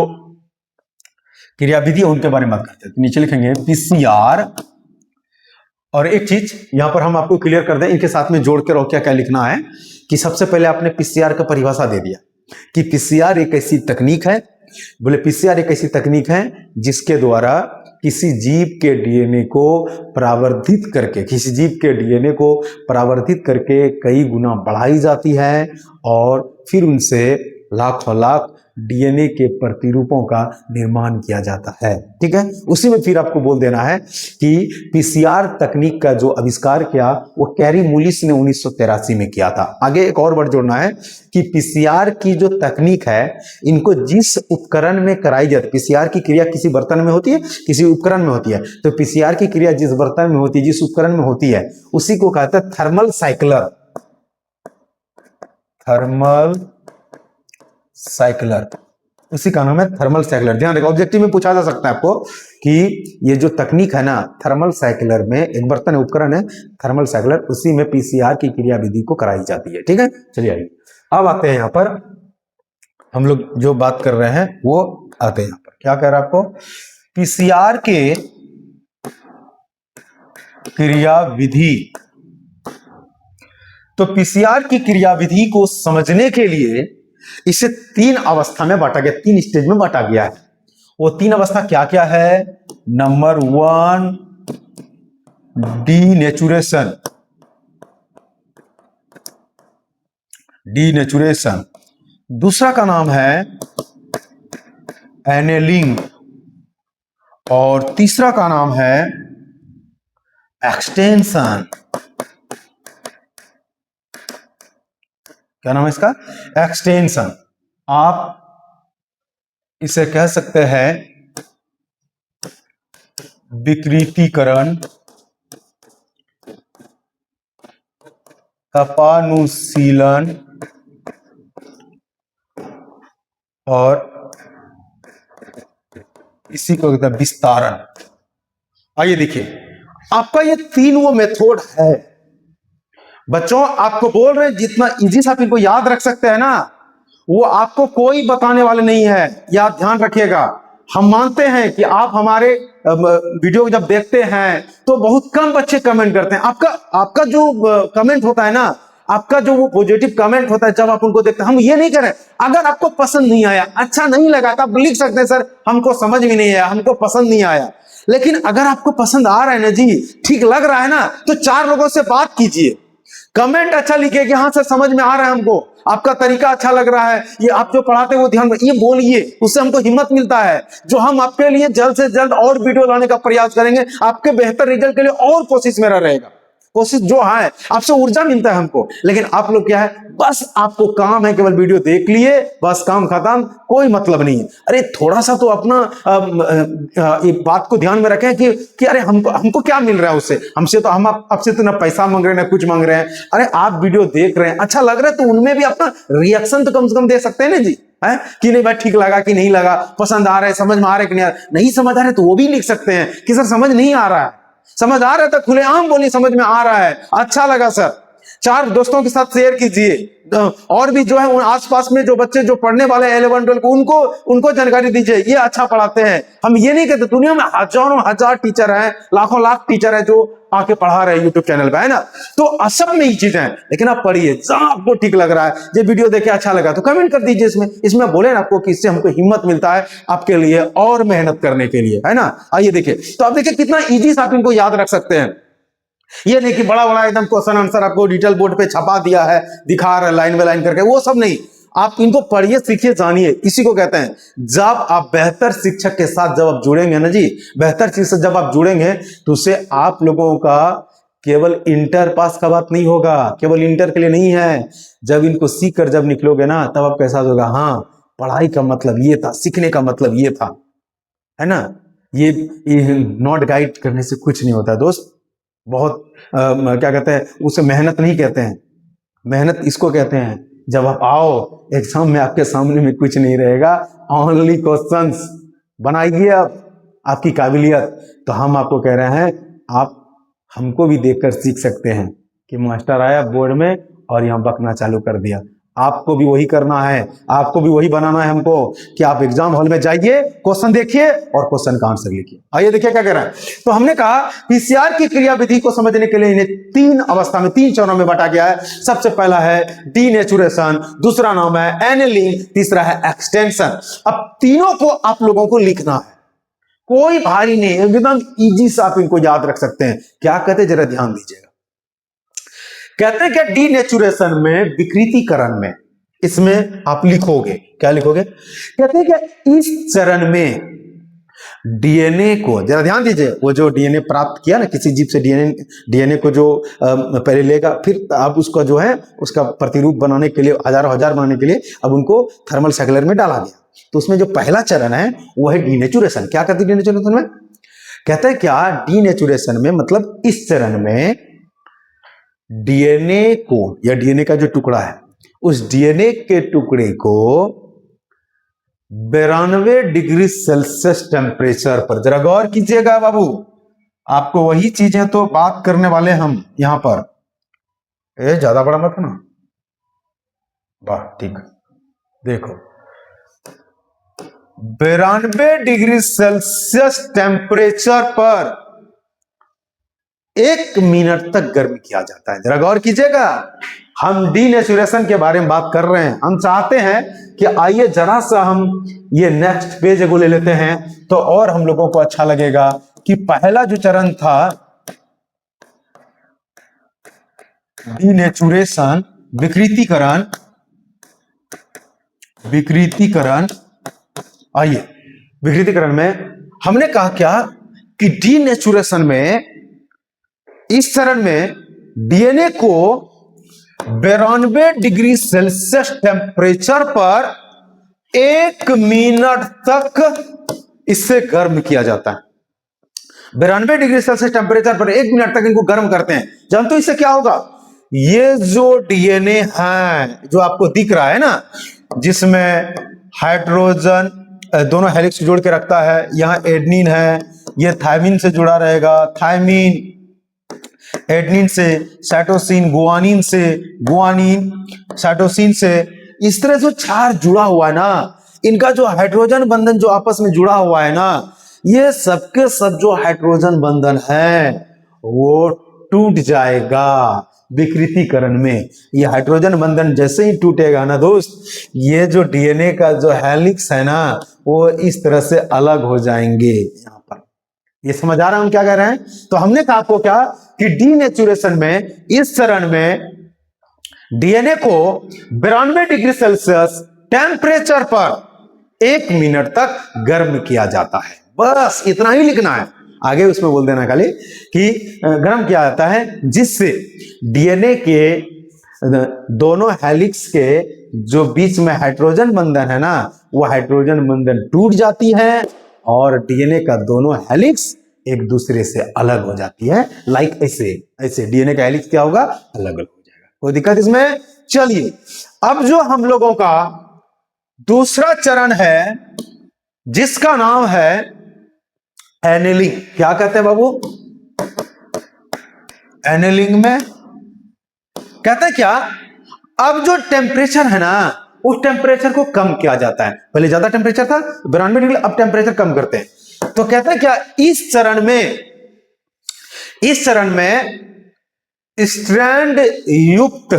क्रियाविधि उनके बारे में बात करते हैं। तो नीचे लिखेंगे पीसीआर, और एक चीज यहां पर हम आपको क्लियर कर दें, इनके साथ में जोड़ के और क्या क्या लिखना है कि सबसे पहले आपने पीसीआर का परिभाषा दे दिया कि पीसीआर एक ऐसी तकनीक है, बोले पीसीआर एक ऐसी तकनीक है जिसके द्वारा किसी जीव के डीएनए को परावर्तित करके, किसी जीव के डीएनए को परावर्तित करके कई गुना बढ़ाई जाती है और फिर उनसे लाखों लाख डीएनए के प्रतिरूपों का निर्माण किया जाता है। ठीक है, उसी में फिर आपको बोल देना है कि पीसीआर तकनीक का जो आविष्कार किया वो कैरी मोलिस ने 1983 में किया था। आगे एक और वर्ड जोड़ना है कि पीसीआर की जो तकनीक है, इनको जिस उपकरण में कराई जाती है, पीसीआर की क्रिया किसी बर्तन में होती है, किसी उपकरण में होती है, तो पीसीआर की क्रिया जिस बर्तन में होती है, जिस उपकरण में होती है, उसी को कहते हैं थर्मल साइक्लर। थर्मल साइक्लर, उसी का नाम है थर्मल साइक्लर। ध्यान रखो, ऑब्जेक्टिव में पूछा जा सकता है आपको कि ये जो तकनीक है ना थर्मल साइक्लर में, एक बर्तन उपकरण है थर्मल साइक्लर, उसी में पीसीआर की क्रियाविधि को कराई जाती है। ठीक है, चलिए आइए अब आते हैं यहां पर, हम लोग जो बात कर रहे हैं वो आते हैं यहां पर। क्या कह रहा है आपको, पीसीआर के क्रियाविधि। तो पीसीआर की क्रियाविधि को समझने के लिए इसे 3 अवस्था में बांटा गया, 3 स्टेज में बांटा गया है। वो 3 अवस्था क्या क्या है? Number 1 denaturation, denaturation. दूसरा का नाम है एनेलिंग, और तीसरा का नाम है एक्सटेंशन। क्या नाम है इसका? एक्सटेंशन। आप इसे कह सकते हैं विकृतीकरण, कपानुशीलन और इसी को कहते हैं विस्तारण। आइए देखिए, आपका ये 3 वो मेथड है बच्चों, आपको बोल रहे हैं जितना इजी से आप इनको याद रख सकते हैं ना, वो आपको कोई बताने वाले नहीं है। यह आप ध्यान रखिएगा। हम मानते हैं कि आप हमारे वीडियो जब देखते हैं तो बहुत कम बच्चे कमेंट करते हैं। आपका जो कमेंट होता है ना, आपका जो वो पॉजिटिव कमेंट होता है जब आप उनको देखते हैं, हम ये नहीं करें अगर आपको पसंद नहीं आया, अच्छा नहीं लगा तो आप लिख सकते हैं सर हमको समझ में नहीं आया, हमको पसंद नहीं आया। लेकिन अगर आपको पसंद आ रहा है ना जी, ठीक लग रहा है ना, तो 4 लोगों से बात कीजिए, कमेंट अच्छा लिखिए कि हाँ सर समझ में आ रहा है हमको, आपका तरीका अच्छा लग रहा है, ये आप जो पढ़ाते हैं वो ध्यान ये बोलिए, उससे हमको हिम्मत मिलता है जो हम आपके लिए जल्द से जल्द और वीडियो लाने का प्रयास करेंगे, आपके बेहतर रिजल्ट के लिए और कोशिश मेरा रहेगा। कोशिश जो है, आपसे ऊर्जा मिलता है हमको। लेकिन आप लोग क्या है, बस आपको काम है केवल वीडियो देख लिए, बस काम खत्म, कोई मतलब नहीं है। अरे थोड़ा सा तो अपना एक बात को ध्यान में रखें कि अरे हमको क्या मिल रहा है उससे, हमसे तो हम आपसे तो ना पैसा मांग रहे हैं ना कुछ मांग रहे हैं। अरे आप वीडियो देख रहे हैं, अच्छा लग रहा है, तो उनमें भी अपना रिएक्शन तो कम से कम दे सकते हैं ना जी, है कि नहीं भाई ठीक लगा कि नहीं लगा, पसंद आ रहा है, समझ में आ रहा है कि नहीं आ रहा है। नहीं समझ आ रहा है तो वो भी लिख सकते हैं कि सर समझ नहीं आ रहा है, समझ आ रहा है तो खुलेआम बोलिए समझ में आ रहा है, अच्छा लगा सर। 4 दोस्तों के साथ शेयर कीजिए, और भी जो है उन आसपास में जो बच्चे जो पढ़ने वाले 11 12 को उनको जानकारी दीजिए, ये अच्छा पढ़ाते हैं। हम ये नहीं कहते, दुनिया में हजारों हजार टीचर हैं, लाखों लाख टीचर हैं जो आके पढ़ा रहे हैं यूट्यूब चैनल पे, है ना। तो सब में ये चीजें हैं, लेकिन आप पढ़िए, जहां आपको ठीक लग रहा है, ये वीडियो देखे अच्छा लगा तो कमेंट कर दीजिए। इसमें बोले ना आपको कि इससे हमको हिम्मत मिलता है आपके लिए और मेहनत करने के लिए, है ना। आइए देखिए, तो आप देखिए कितना इजी से आप इनको याद रख सकते हैं। ये नहीं कि बड़ा बड़ा एकदम क्वेश्चन आंसर आपको डिटेल बोर्ड पे छपा दिया है, दिखा रहा है लाइन बाय लाइन करके, वो सब नहीं। आप इनको पढ़िए, सीखिए, जानिए। इसी को कहते हैं, जब आप बेहतर शिक्षक के साथ जब आप जुड़ेंगे ना जी, बेहतर शिक्षक जब आप जुड़ेंगे तो उससे आप लोगों का केवल इंटर पास का बात नहीं होगा, केवल इंटर के लिए नहीं है। जब इनको सीख कर जब निकलोगे ना, तब आपको एहसास होगा हाँ पढ़ाई का मतलब ये था, सीखने का मतलब ये था, है ना। ये नॉट गाइड करने से कुछ नहीं होता दोस्त। बहुत क्या कहते हैं उसे, मेहनत नहीं कहते हैं, मेहनत इसको कहते हैं जब आप आओ एग्जाम में आपके सामने में कुछ नहीं रहेगा, ओनली क्वेश्चंस बनाइए आप, आपकी काबिलियत। तो हम आपको कह रहे हैं, आप हमको भी देखकर सीख सकते हैं कि मास्टर आया बोर्ड में और यहाँ बकना चालू कर दिया। आपको भी वही करना है, आपको भी वही बनाना है हमको कि आप एग्जाम हॉल में जाइए, क्वेश्चन देखिए और क्वेश्चन का आंसर लिखिए। आइए देखिए क्या कह रहा है। तो हमने कहा पीसीआर की क्रियाविधि को समझने के लिए इन्हें 3 अवस्था में, 3 चरणों में बांटा गया है। सबसे पहला है डीनेचुरेशन, दूसरा नाम है एनेलिंग, तीसरा है एक्सटेंशन। अब तीनों को आप लोगों को लिखना है, कोई भारी नहीं, एकदम इजी से आप इनको याद रख सकते हैं। क्या कहते हैं जरा ध्यान दीजिएगा। कहते हैं क्या, डीनेचुरेशन में, विकृतीकरण में, इसमें आप लिखोगे, क्या लिखोगे, कहते हैं क्या इस चरण में डीएनए को, जरा ध्यान दीजिए, वो जो डीएनए प्राप्त किया ना किसी जीव से, डीएनए को जो पहले लेगा, फिर अब उसका जो है उसका प्रतिरूप बनाने के लिए, हजारों हजार बनाने के लिए अब उनको थर्मल साइक्लर में डाला गया। तो उसमें जो पहला चरण है वो है डीनेचुरेशन। क्या कहते हैं डीनेचुरेशन में, कहते हैं क्या डीनेचुरेशन में मतलब इस चरण में डीएनए को, या डीएनए का जो टुकड़ा है, उस डीएनए के टुकड़े को 92 डिग्री सेल्सियस टेम्परेचर पर। जरा गौर कीजिएगा बाबू, आपको वही चीजें तो बात करने वाले हम यहां पर। ज्यादा बड़ा मत ना, वाह ठीक है। देखो 92 डिग्री सेल्सियस टेम्परेचर पर 1 मिनट तक गर्म किया जाता है। जरा गौर कीजिएगा, हम डीनेचुरेशन के बारे में बात कर रहे हैं। हम चाहते हैं कि आइए जरा सा हम ये नेक्स्ट पेज को ले लेते हैं तो और हम लोगों को अच्छा लगेगा कि पहला जो चरण था डीनेचुरेशन, विकृतीकरण, विकृतीकरण। आइए विकृतीकरण में हमने कहा क्या कि डीनेचुरेशन में इस चरण में डीएनए को 92 डिग्री सेल्सियस टेम्परेचर पर 1 मिनट तक इससे गर्म किया जाता है। 92 डिग्री सेल्सियस टेम्परेचर पर 1 मिनट तक इनको गर्म करते हैं। जानते हो इससे क्या होगा? ये जो डीएनए है जो आपको दिख रहा है ना, जिसमें हाइड्रोजन दोनों हेलिक्स जोड़ के रखता है, यहां एडेनिन है, ये थायमिन से जुड़ा रहेगा, थायमिन एडेनिन से, साइटोसिन गुआनिन से, गुआनिन साइटोसिन से, इस तरह जो चार जुड़ा हुआ है ना, इनका जो हाइड्रोजन बंधन जो आपस में जुड़ा हुआ है ना, ये सबके सब जो हाइड्रोजन बंधन है वो टूट जाएगा विकृतीकरण में। ये हाइड्रोजन बंधन जैसे ही टूटेगा ना दोस्त, ये जो डीएनए का जो हेलिक्स है ना, वो इस तरह से अलग हो जाएंगे। यहां पर ये समझ आ रहा है हम क्या कह रहे हैं? तो हमने कहा आपको क्या कि डीनेचुरेशन में इस चरण में डीएनए को 92 डिग्री सेल्सियस टेम्परेचर पर 1 मिनट तक गर्म किया जाता है। बस इतना ही लिखना है, आगे उसमें बोल देना खाली कि गर्म किया जाता है, जिससे डीएनए के दोनों हेलिक्स के जो बीच में हाइड्रोजन बंधन है ना, वो हाइड्रोजन बंधन टूट जाती है और डीएनए का दोनों हेलिक्स एक दूसरे से अलग हो जाती है। लाइक ऐसे ऐसे डीएनए का हेलिक्स क्या होगा? अलग अलग हो जाएगा। कोई दिक्कत इसमें? चलिए अब जो हम लोगों का दूसरा चरण है जिसका नाम है एनेलिंग। क्या कहते हैं बाबू? एनेलिंग में कहते हैं क्या, अब जो टेम्परेचर है ना, उस टेम्परेचर को कम किया जाता है। पहले ज्यादा टेम्परेचर था 92 डिग्री, अब टेम्परेचर कम करते हैं। तो कहते हैं क्या, इस चरण में स्ट्रैंड युक्त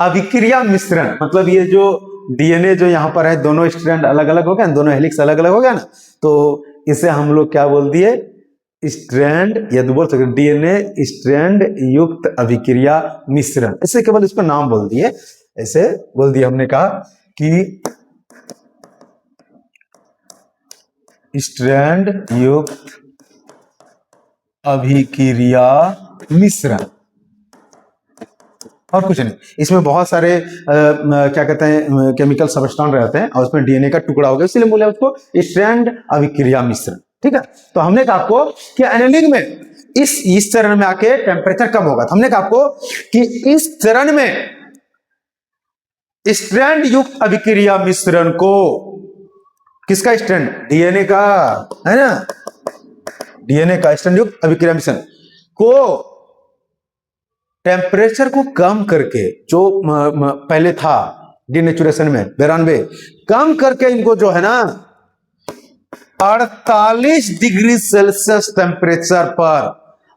अभिक्रिया मिश्रण, मतलब ये जो डीएनए जो यहां पर है, दोनों स्ट्रैंड अलग अलग हो गया, दोनों हेलिक्स अलग अलग हो गया ना, तो इसे हम लोग क्या बोल दिए? स्ट्रैंड, या तो बोल सकते डीएनए स्ट्रैंड युक्त अभिक्रिया मिश्रण। इससे केवल इसका नाम बोल दिए, ऐसे बोल दिया। हमने कहा कि स्ट्रैंड युक्त अभिक्रिया मिश्रण, और कुछ नहीं। इसमें बहुत सारे क्या कहते हैं केमिकल सबस्टेंस रहते हैं और उसमें डीएनए का टुकड़ा हो गया, इसलिए बोले उसको स्ट्रैंड अभिक्रिया मिश्रण। ठीक है, तो हमने कहा आपको कि एनेलिंग में इस चरण में आके टेम्परेचर कम होगा। तो हमने कहा आपको कि इस चरण में स्ट्रैंड युक्त अभिक्रिया मिश्रण को, किसका स्ट्रैंड? डीएनए का, है ना, डीएनए का स्ट्रैंड युक्त अभिक्रिया मिश्रण को टेम्परेचर को कम करके, जो पहले था डीनेचुरेशन में 92, कम करके इनको जो है ना 48 डिग्री सेल्सियस टेम्परेचर पर,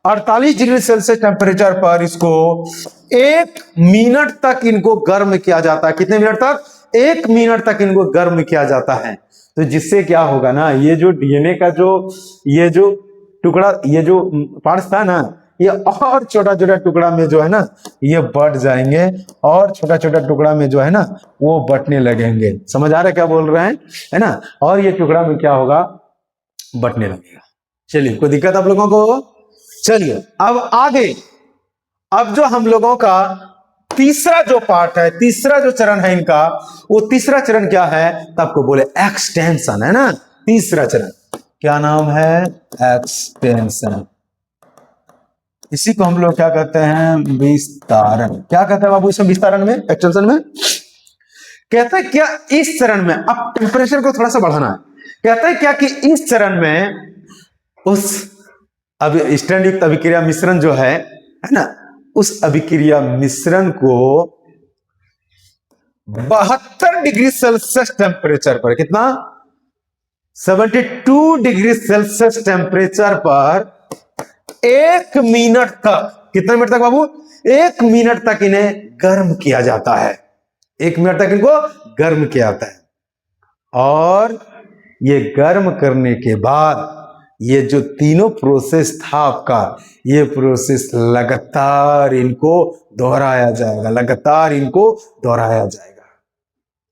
48 डिग्री सेल्सियस टेम्परेचर पर इसको 1 मिनट तक इनको गर्म किया जाता है। कितने मिनट तक? 1 मिनट तक इनको गर्म किया जाता है। तो जिससे क्या होगा ना, ये जो डीएनए का ये जो टुकड़ा, ये जो पार्ट्स था ना, ये और छोटा छोटा टुकड़ा में जो है ना ये बढ़ जाएंगे, और छोटा छोटा टुकड़ा में जो है ना वो बटने लगेंगे। समझ आ रहा है क्या बोल रहे हैं, है ना? और ये टुकड़ा में क्या होगा? बटने लगेगा। चलिए, कोई दिक्कत आप लोगों को? चलिए अब आगे, अब जो हम लोगों का तीसरा जो पार्ट है, तीसरा जो चरण है इनका, वो तीसरा चरण क्या है? तो आपको बोले एक्सटेंशन, है ना। तीसरा चरण क्या नाम है? एक्सटेंशन। इसी को हम लोग क्या कहते हैं? विस्तारण। क्या कहते हैं बाबू इसमें? विस्तारण में, एक्सटेंशन में कहता है क्या इस चरण में, अब टेम्परेचर को थोड़ा सा बढ़ाना है, कहता है क्या कि इस चरण में उस स्टैंड युक्त अभिक्रिया मिश्रण जो है ना, उस अभिक्रिया मिश्रण को 72 डिग्री सेल्सियस टेम्परेचर पर, कितना 72 डिग्री सेल्सियस टेम्परेचर पर 1 मिनट तक, कितने मिनट तक बाबू, 1 मिनट तक इन्हें गर्म किया जाता है। 1 मिनट तक इनको गर्म किया जाता है। और ये गर्म करने के बाद ये जो तीनों प्रोसेस था आपका, ये प्रोसेस लगातार इनको दोहराया जाएगा, लगातार इनको दोहराया जाएगा।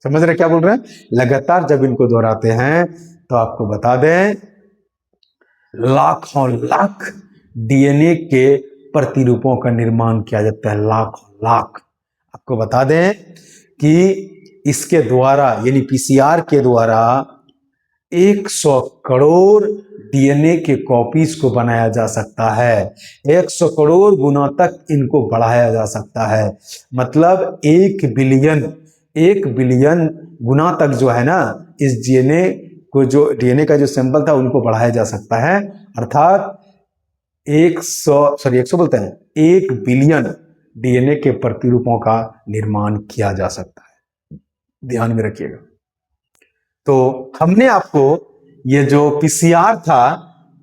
समझ रहे क्या बोल रहे हैं? लगातार जब इनको दोहराते हैं तो आपको बता दें लाखों लाख डीएनए के प्रतिरूपों का निर्माण किया जाता है, लाखों लाख। आपको बता दें कि इसके द्वारा यानी पीसीआर के द्वारा 100 करोड़ डीएनए के कॉपीज को बनाया जा सकता है, 100 करोड़ गुना तक इनको बढ़ाया जा सकता है। मतलब 1 बिलियन गुना तक जो है ना, इस डीएनए को, जो डीएनए का जो सैंपल था उनको बढ़ाया जा सकता है। अर्थात 1 बिलियन डीएनए के प्रतिरूपों का निर्माण किया जा सकता है। ध्यान में रखिएगा। तो हमने आपको ये जो पीसीआर था,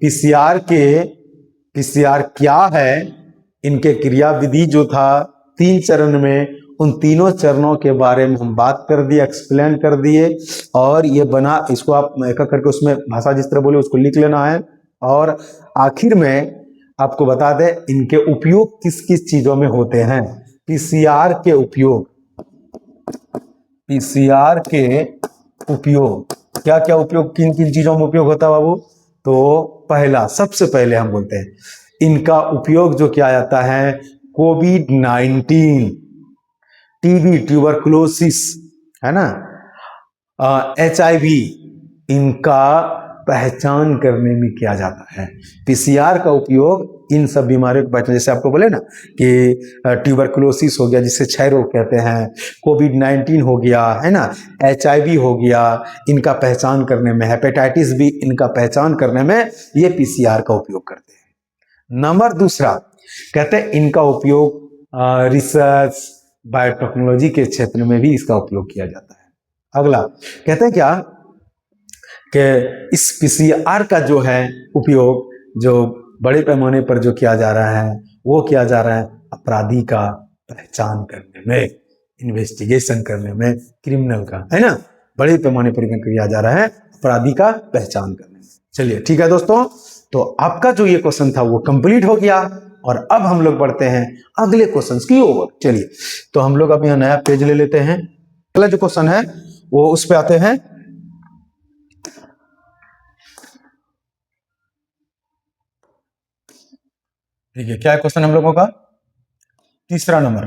पीसीआर क्या है, इनके क्रियाविधि जो था 3 चरण में, उन तीनों चरणों के बारे में हम बात कर दिए, एक्सप्लेन कर दिए। और ये बना, इसको आप एक करके उसमें भाषा जिस तरह बोले उसको लिख लेना है। और आखिर में आपको बता दें इनके उपयोग किस किस चीजों में होते हैं। पीसीआर के उपयोग क्या क्या उपयोग, किन किन चीजों में उपयोग होता है बाबू? तो पहला, सबसे पहले हम बोलते हैं इनका उपयोग जो किया जाता है कोविड-19, टीबी, ट्यूबरकुलोसिस, है ना, HIV, इनका पहचान करने में किया जाता है। पीसीआर का उपयोग इन सब बीमारियों को पहचान, जैसे आपको बोले ना कि ट्यूबरकुलोसिस हो गया जिसे क्षय रोग कहते हैं, कोविड-19 हो गया, है ना, HIV हो गया, इनका पहचान करने में, हेपेटाइटिस बी, इनका पहचान करने में ये पीसीआर का उपयोग करते हैं। नंबर दूसरा, कहते हैं इनका उपयोग रिसर्च, बायोटेक्नोलॉजी के क्षेत्र में भी इसका उपयोग किया जाता है। अगला कहते हैं क्या कि इस पीसीआर का जो है उपयोग, जो बड़े पैमाने पर जो किया जा रहा है, वो किया जा रहा है अपराधी का पहचान करने में, इन्वेस्टिगेशन करने में, क्रिमिनल का, है ना, बड़े पैमाने पर किया जा रहा है अपराधी का पहचान करने में। चलिए ठीक है दोस्तों, तो आपका जो ये क्वेश्चन था वो कंप्लीट हो गया। और अब हम लोग बढ़ते हैं अगले क्वेश्चन की ओर। चलिए, तो हम लोग अब यहाँ नया पेज ले लेते हैं। अगला जो क्वेश्चन है वो उस पे आते हैं। ठीक है, क्या है क्वेश्चन हम लोगों का? तीसरा नंबर,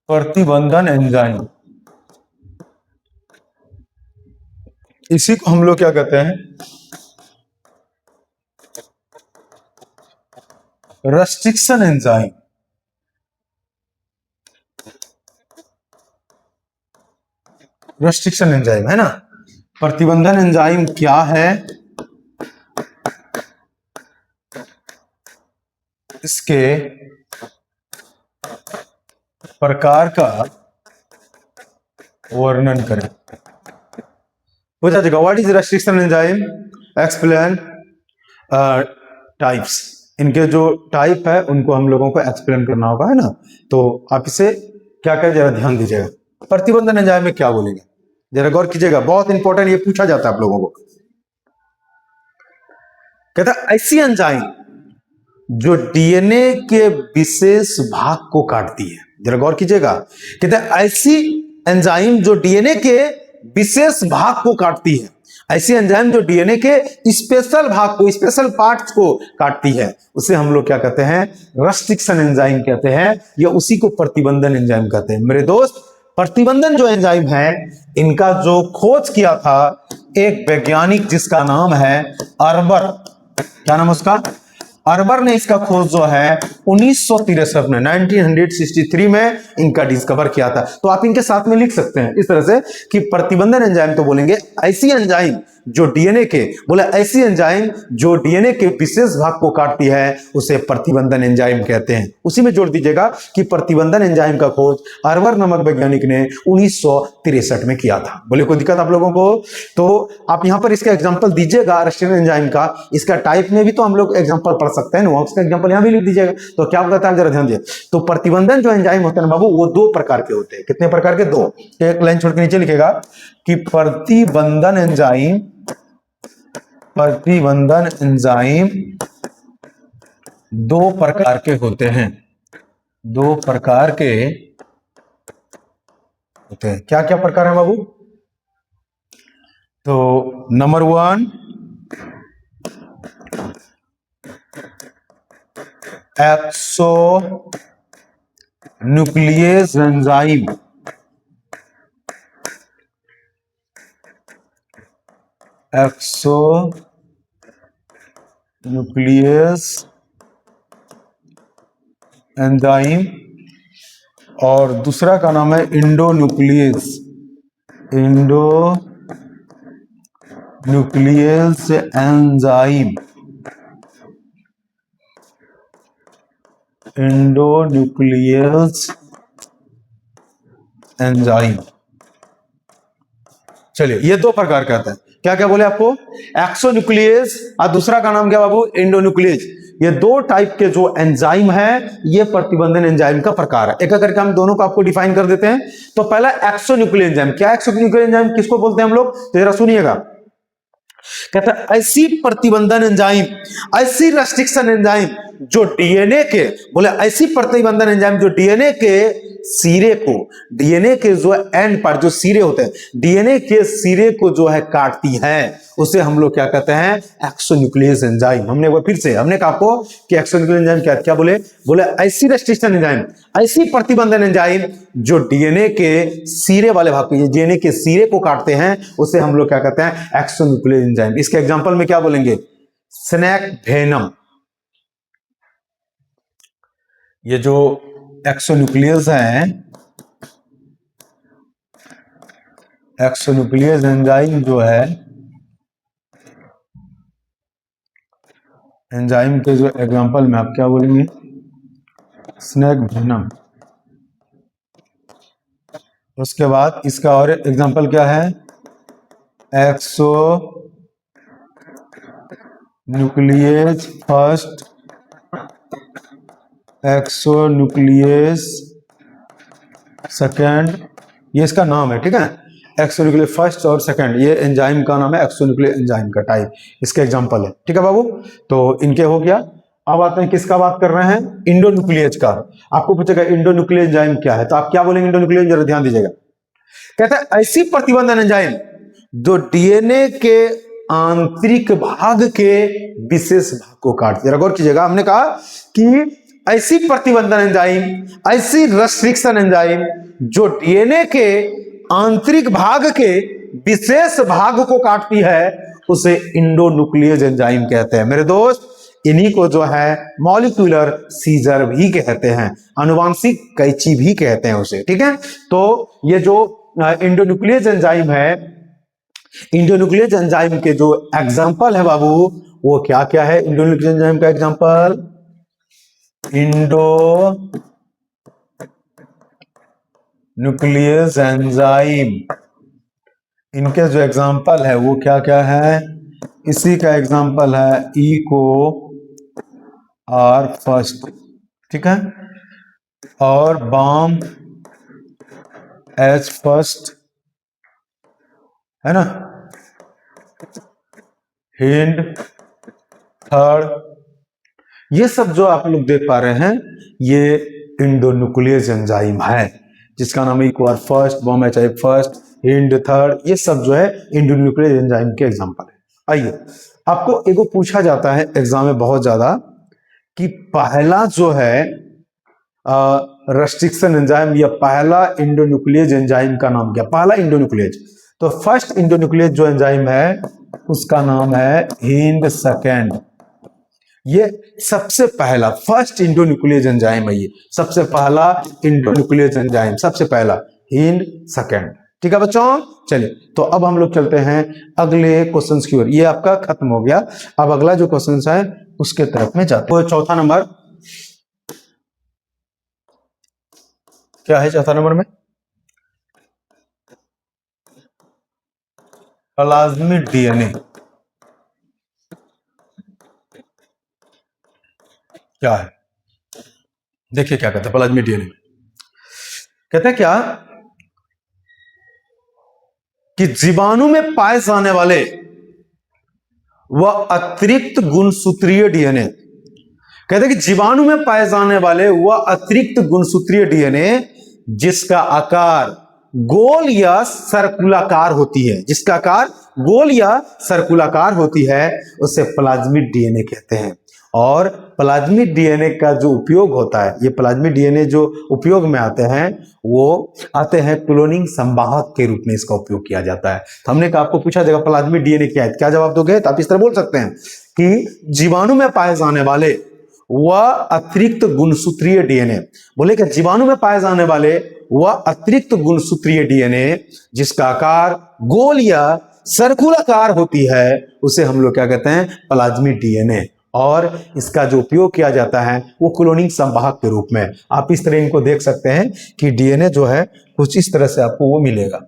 प्रतिबंधन एंजाइम, इसी को हम लोग क्या कहते हैं? Restriction enzyme. रेस्ट्रिक्शन एंजाइम, है ना। प्रतिबंधन एंजाइम क्या है, इसके प्रकार का वर्णन करें। पूछा जाएगा what is restriction enzyme, explain types. इनके जो टाइप है उनको हम लोगों को एक्सप्लेन करना होगा, है ना। तो आप इसे क्या करें, जरा ध्यान दीजिएगा। प्रतिबंधन एंजाइम में क्या बोलेंगे, जरा गौर कीजिएगा, बहुत इंपॉर्टेंट, ये पूछा जाता है आप लोगों को। कहता है ऐसी एंजाइम जो डीएनए के विशेष भाग को काटती है। जरा गौर कीजिएगा, कहता है ऐसी एंजाइम जो डीएनए के विशेष भाग को काटती है। ऐसी एंजाइम जो डीएनए के स्पेशल भाग को, स्पेशल पार्ट्स को काटती है, उसे हम लोग क्या कहते हैं? रेस्ट्रिक्शन एंजाइम कहते हैं, या उसी को प्रतिबंधन एंजाइम कहते हैं। मेरे दोस्त, प्रतिबंधन जो एंजाइम है इनका जो खोज किया था एक वैज्ञानिक जिसका नाम है अर्बर। क्या नाम उसका? अर्बर ने इसका खोज जो है 1963 में 1963 में इनका डिस्कवर किया था। तो आप इनके साथ में लिख सकते हैं इस तरह से कि प्रतिबंधन एंजाइम तो बोलेंगे ऐसी एंजाइम जो डीएनए के, बोले ऐसी एंजाइम जो डीएनए के विशेष भाग को काटती है उसे प्रतिबंधन एंजाइम कहते हैं। उसी में जोड़ दीजिएगा कि प्रतिबंधन एंजाइम का खोज अर्बर नामक वैज्ञानिक ने 1963 में किया था। बोले कोई दिक्कत आप लोगों को? तो आप यहां पर इसका एग्जांपल दीजिएगा अरेस्टिन एंजाइम का। इसका टाइप में भी तो हम लोग एग्जांपल पढ़ सकते हैं ना, उसका एग्जांपल यहां भी लिख दीजिएगा। तो क्या कहता है जरा ध्यान दीजिए। तो प्रतिबंधन जो एंजाइम होते हैं बाबू वो दो प्रकार के होते हैं। कितने प्रकार के? दो। एक लाइन छोड़ के नीचे लिखेगा कि प्रतिबंधन एंजाइम दो प्रकार के होते हैं। दो प्रकार के होते हैं। क्या क्या प्रकार है बाबू? तो number 1 exonuclease enzyme. Exonuclease enzyme और दूसरा का नाम है इंडोन्यूक्लियस एंजाइम। Endonuclease enzyme. चलिए ये दो प्रकार का आता है। क्या क्या बोले आपको? एक्सोन्यूक्लियस और दूसरा का नाम क्या बाबू? इंडोन्यूक्लियस। ये दो टाइप के जो एंजाइम है ये प्रतिबंधन एंजाइम का प्रकार है। एक एक करके हम दोनों को आपको डिफाइन कर देते हैं। तो पहला एक्सोन्यूक्लियस एंजाइम। क्या एक्सोन्यूक्लियस एंजाइम किसको बोलते हैं हम लोग? तो जरा सुनिएगा। कहता है ऐसी प्रतिबंधन एंजाइम, ऐसी रेस्ट्रिक्शन एंजाइम जो डीएनए के, बोले ऐसी प्रतिबंधन एंजाइम जो डीएनए के सिरे को, डीएनए के जो एंड पार्ट जो सिरे होते हैं, डीएनए के सिरे को जो है काटती है, उसे हम लोग क्या कहते हैं? Exonuclease enzyme. हमने वो फिर से हमने कहा आपको कि एक्सोन्यूक्लियस एंजाइम क्या क्या बोले? बोले ऐसी रेस्ट्रिक्शन एंजाइम, ऐसी प्रतिबंधन एंजाइम जो डीएनए के सिरे वाले भाग को, डीएनए के सिरे को काटते हैं, उसे हम लोग क्या कहते हैं? Exonuclease enzyme. इसके एग्जांपल में क्या बोलेंगे? Snake venom. ये जो एक्सोन्यूक्लियस है, एक्सोन्यूक्लियस एंजाइम जो है, एंजाइम के जो एग्जांपल में आप क्या बोलेंगे? Snake venom. उसके बाद इसका और एग्जांपल क्या है? एक्सोन्यूक्लियस फर्स्ट, एक्सोन्यूक्लियस सेकेंड, ये इसका नाम है, ठीक है? एक्सोन्यूक्लियस फर्स्ट और सेकेंड, ये एंजाइम का नाम है एक्सोन्यूक्लियस एंजाइम का टाइप, इसके एग्जांपल है, ठीक है बाबू? तो इनके हो गया। अब आते हैं किसका बात कर रहे हैं? इंडोन्यूक्लियस का। आपको पूछेगा इंडोन्यूक्लियस एंजाइम क्या है, तो आप क्या बोलेंगे इंडोन्यूक्लियस? जरा ध्यान दीजिएगा। कहता है ऐसी प्रतिबंधन एंजाइम जो डीएनए के आंतरिक भाग के विशेष भाग को काटती है। गौर कीजिएगा, हमने कहा कि ऐसी प्रतिबंधन एंजाइम, ऐसी रेस्ट्रिक्शन एंजाइम जो डीएनए के आंतरिक भाग के विशेष भाग को काटती है, उसे इंडोन्यूक्लियस एंजाइम कहते हैं। मेरे दोस्त, इन्हीं को जो है मॉलिक्यूलर सीजर भी कहते हैं, अनुवांशिक कैंची भी कहते हैं उसे, ठीक है? तो ये जो इंडोन्यूक्लियस एंजाइम है, इंडोन्यूक्लियस एंजाइम के जो एग्जांपल है बाबू, वो क्या क्या है? इंडोन्यूक्लियस एंजाइम का एग्जांपल इंडोन्यूक्लियस एंजाइम, इनके जो एग्जांपल है वो क्या क्या है? इसी का एग्जांपल है इको आर फर्स्ट, ठीक है? और बॉम एच फर्स्ट, है ना? हिंड थर्ड, ये सब जो आप लोग देख पा रहे हैं ये इंडोन्यूक्लियस एंजाइम है, जिसका नाम Eco R first, Bam H first, Hind third, ये सब जो है इंडोन्यूक्लियस एंजाइम के एग्जांपल है। आइए, आपको एगो पूछा जाता है एग्जाम में बहुत ज्यादा कि पहला जो है रेस्ट्रिक्शन एंजाइम या पहला इंडोन्यूक्लियेज एंजाइम का नाम क्या? पहला इंडोन्यूक्लियेज, तो फर्स्ट इंडोन्यूक्लियेज जो एंजाइम है उसका नाम है हिंद सेकेंड। ये सबसे पहला फर्स्ट इंडोन्यूक्लियेज एंजाइम है, ये सबसे पहला इंडोन्यूक्लियेज एंजाइम, सबसे पहला हिंद सेकेंड। ठीक है बच्चों, चलिए तो अब हम लोग चलते हैं अगले क्वेश्चन की ओर। ये आपका खत्म हो गया, अब अगला जो क्वेश्चन है उसके तरफ में जाते हैं। चौथा नंबर क्या है? चौथा नंबर में प्लाज्मिड डीएनए क्या है? देखिए क्या कहते हैं प्लाज्मिड डीएनए, कहते हैं क्या कि जीवाणु में पाए जाने वाले वह अतिरिक्त गुणसूत्रीय डीएनए, कहते हैं कि जीवाणु में पाए जाने वाले वह अतिरिक्त गुणसूत्रीय डीएनए जिसका आकार गोल या सर्कुलाकार होती है, जिसका आकार गोल या सर्कुलाकार होती है, उसे प्लाज्मिड डीएनए कहते हैं। और प्लाज्मिड डीएनए का जो उपयोग होता है, ये प्लाज्मिड डीएनए जो उपयोग में आते हैं वो आते हैं क्लोनिंग संवाहक के रूप में, इसका उपयोग किया जाता है। तो हमने कहा आपको पूछा जाएगा प्लाज्मिड डीएनए क्या है, क्या जवाब दोगे? तो आप इस तरह बोल सकते हैं कि जीवाणु में पाए जाने वाले वह अतिरिक्त गुणसूत्रीय डीएनए, बोले कि जीवाणु में पाए जाने वाले वह अतिरिक्त गुणसूत्रीय डीएनए जिसका आकार गोल या सर्कुलाकार होती है, उसे हम लोग क्या कहते हैं? Plasmid DNA. और इसका जो उपयोग किया जाता है वो क्लोनिंग संवाहक के रूप में। आप इस तरह इनको देख सकते हैं कि डीएनए जो है कुछ इस तरह से आपको वो मिलेगा।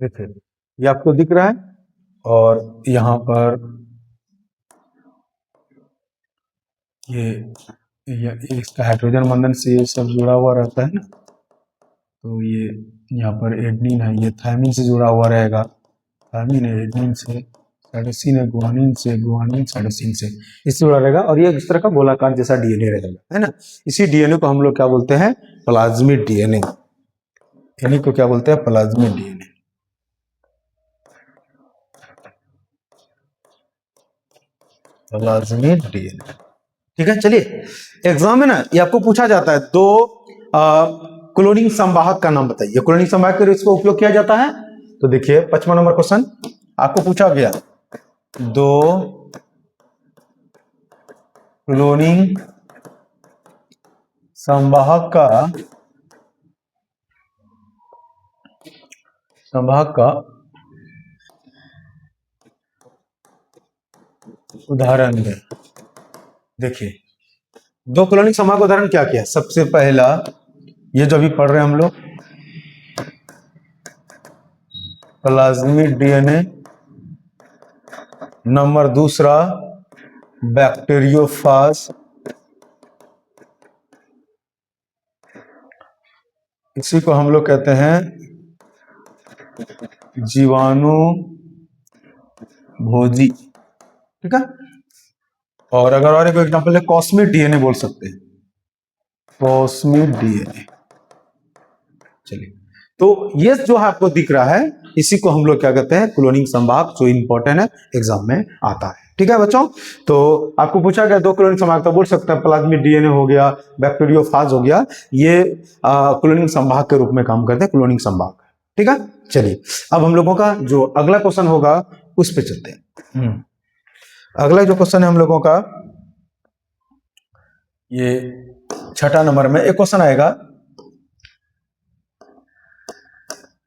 देखिए ये आपको दिख रहा है, और यहां पर ये इसका हाइड्रोजन बंधन से ये सब जुड़ा हुआ रहता है ना, तो ये यहाँ पर एडनिन है, ये थायमिन से जुड़ा हुआ रहेगा, थायमिन है एडनिन से, साइटोसिन है गुआनिन से, गुआनिन साइटोसिन से, इससे जुड़ा रहेगा। और ये इस तरह का गोलाकार जैसा डीएनए रहेगा, है ना। इसी डीएनए को हम लोग क्या बोलते हैं? Plasmid DNA. इन्हीं को क्या बोलते हैं? Plasmid DNA. प्लाज्मिड डीएनए, ठीक है। चलिए एग्जाम में ना ये आपको पूछा जाता है, दो क्लोनिंग संवाहक का नाम बताइए। क्लोनिंग संवाहक के इसको उपयोग किया जाता है, तो देखिए 55 नंबर क्वेश्चन आपको पूछा गया, दो क्लोनिंग संवाहक का उदाहरण है। देखिए दो क्लोनिंग संवाहक का उदाहरण क्या क्या है? सबसे पहला ये जो अभी पढ़ रहे हैं हम लोग, प्लाज्मिड डीएनए। नंबर दूसरा बैक्टीरियोफाज, इसी को हम लोग कहते हैं जीवाणु भोजी, ठीक है। और अगर और एक एग्जांपल है कॉस्मिड डीएनए बोल सकते हैं, कॉस्मिड डीएनए। चलिए तो ये जो आपको दिख रहा है इसी को हम लोग क्या कहते हैं? क्लोनिंग संवाहक, जो इंपॉर्टेंट है एग्जाम में आता है, ठीक है बच्चों। तो आपको पूछा गया दो क्लोनिंग संवाहक, तो बोल सकते हैं प्लाज्मिड डीएनए हो गया, बैक्टीरियोफाज हो गया, ये क्लोनिंग संवाहक के रूप में काम करते हैं, क्लोनिंग संवाहक, ठीक है। चलिए अब हम लोगों का जो अगला क्वेश्चन होगा उस पर चलते हैं। अगला जो क्वेश्चन है हम लोगों का, ये 6 नंबर में एक क्वेश्चन आएगा,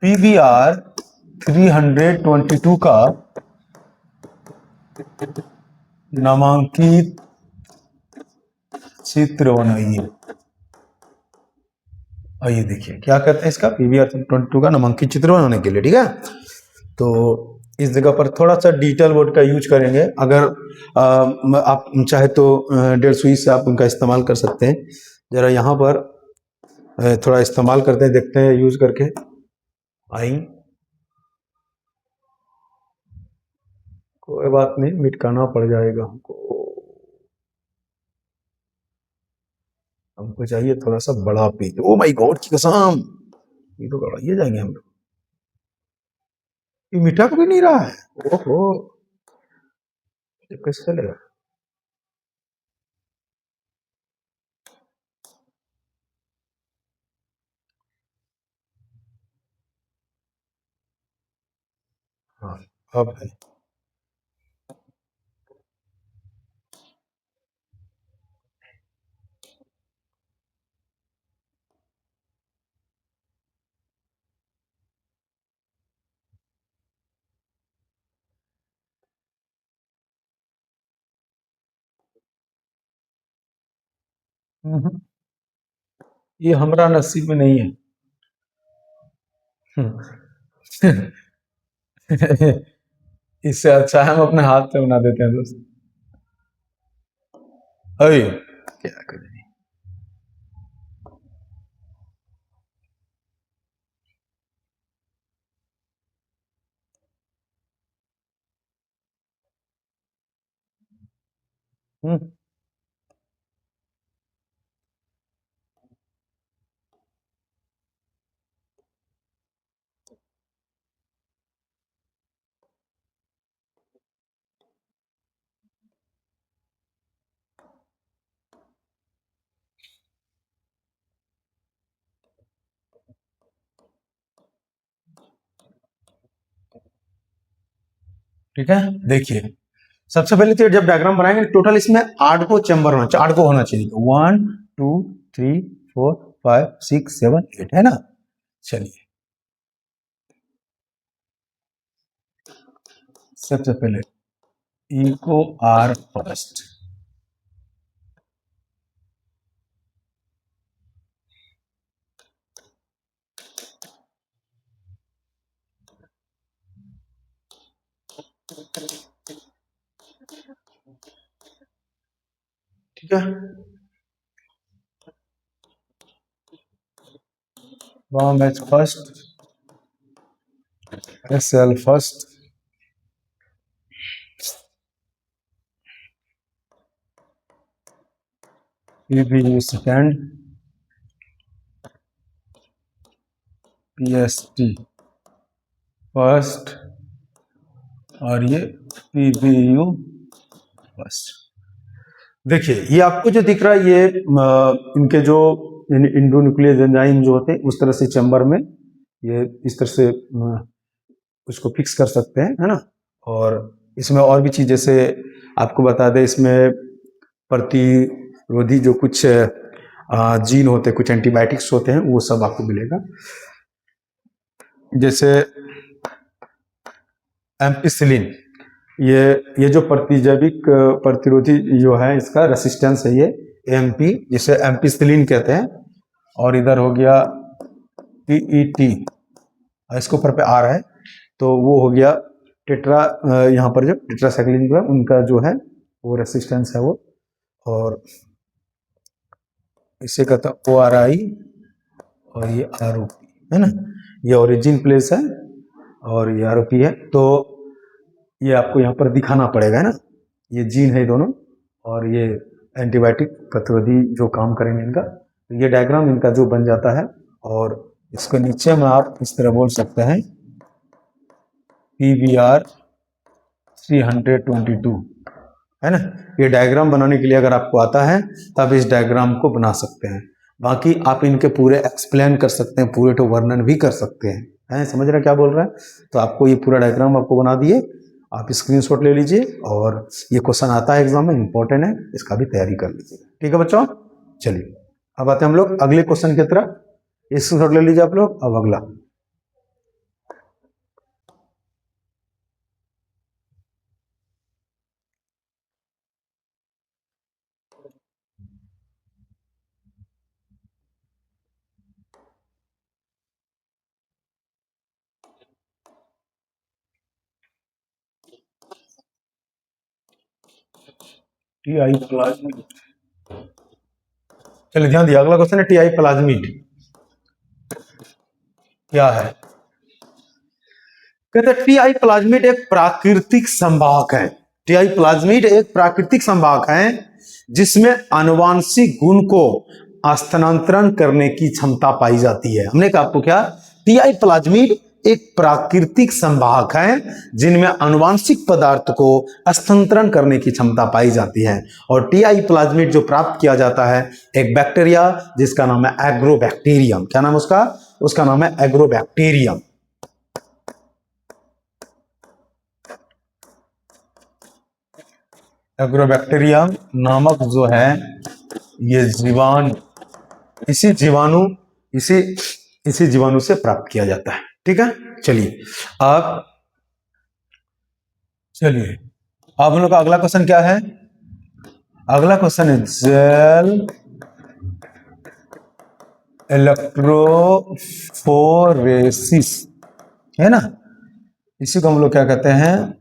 PBR 322 का नामांकित चित्र बनाइए। आइए देखिए क्या कहते हैं इसका, PBR 322 का नामांकित चित्र बनाने के लिए, ठीक है। तो इस जगह पर थोड़ा सा डिजिटल बोर्ड का यूज करेंगे, अगर आप चाहे तो 1.5 सुई से आप उनका इस्तेमाल कर सकते हैं। जरा यहाँ पर थोड़ा इस्तेमाल करते हैं, देखते हैं यूज करके। आई, कोई बात नहीं, मिटकाना पड़ जाएगा हमको। हमको चाहिए थोड़ा सा बड़ा पेज। ओ माय गॉड की कसम, ये तो गड़ाइए जाएंगे हम लोग। ये मीठा भी नहीं रहा है। ओहो, ये कैसे चलेगा? हाँ, अब है। हम्म, ये हमारा नसीब में नहीं है। इससे अच्छा है हम अपने हाथ से बना देते हैं दोस्त। अरे क्या करें। हम्म, ठीक है, देखिए सबसे पहले तो जब डायग्राम बनाएंगे टोटल इसमें 8 को चैम्बर होना चाहिए, 8 को होना चाहिए। 1 2 3 4 5 6 7 8 है ना। चलिए सबसे पहले ई को आर फर्स्ट, ठीक है। Bam H first, S L first, PB second, PST first, और ये पीबीयू फर्स्ट। देखिए ये आपको जो दिख रहा है ये इनके जो इंडोन्यूक्लियस एंजाइम जो होते हैं उस तरह से चैम्बर में ये इस तरह से उसको फिक्स कर सकते हैं, है ना। और इसमें और भी चीज जैसे आपको बता दें, इसमें प्रतिरोधी जो कुछ जीन होते हैं, कुछ एंटीबायोटिक्स होते हैं, वो सब आपको मिलेगा। जैसे एम्पिसिलिन, ये जो प्रतिजैविक प्रतिरोधी जो है इसका रेसिस्टेंस है ये एमपी, जिसे एम्पिसिलिन कहते हैं। और इधर हो गया पीईटी, इसके ऊपर पे आ रहा है, तो वो हो गया टेट्रा, यहाँ पर जो टेट्रासाइक्लिन जो है उनका जो है वो रेसिस्टेंस है वो। और इसे कहता है ओ आर आई, और ये आर ओ पी है ना, ये ओरिजिन प्लेस है और ये आर ओ पी है। तो ये आपको यहाँ पर दिखाना पड़ेगा, है ना। ये जीन है दोनों, और ये एंटीबायोटिक प्रतिरोधी जो काम करेंगे इनका। तो ये डायग्राम इनका जो बन जाता है, और इसको नीचे में आप इस तरह बोल सकते हैं PBR 322, है ना। ये डायग्राम बनाने के लिए अगर आपको आता है तब इस डायग्राम को बना सकते हैं। बाकी आप इनके पूरे एक्सप्लेन कर सकते हैं, पूरे तो वर्णन भी कर सकते हैं, समझ रहे हैं क्या बोल रहा है। तो आपको ये पूरा डायग्राम आपको बना दिए, आप स्क्रीनशॉट ले लीजिए, और ये क्वेश्चन आता है एग्जाम में, इंपॉर्टेंट है, इसका भी तैयारी कर लीजिए। ठीक है बच्चों, चलिए अब आते हैं हम लोग अगले क्वेश्चन की तरफ। स्क्रीनशॉट ले लीजिए आप लोग। अब अगला टीआई प्लाज्मिड। चलिए ध्यान दिया, अगला क्वेश्चन है टीआई प्लाज्मिड क्या है। कहते हैं टीआई प्लाज्मिड एक प्राकृतिक संवाहक है। टीआई प्लाज्मिड एक प्राकृतिक संवाहक है जिसमें आनुवांशिक गुण को स्थानांतरण करने की क्षमता पाई जाती है। हमने कहा आपको क्या, टीआई प्लाज्मिड एक प्राकृतिक संवाहक है जिनमें आनुवांशिक पदार्थ को स्थानांतरण करने की क्षमता पाई जाती है। और टीआई प्लाज्मिड जो प्राप्त किया जाता है एक बैक्टीरिया जिसका नाम है एग्रोबैक्टीरियम। क्या नाम उसका? उसका नाम है एग्रोबैक्टीरियम। एग्रोबैक्टीरियम नामक जो है ये जीवाणु, इसी जीवाणु से प्राप्त किया जाता है। ठीक है, चलिए अब हम लोग का अगला क्वेश्चन क्या है? अगला क्वेश्चन है जेल इलेक्ट्रोफोरेसिस, है ना? इसी को हम लोग क्या कहते हैं?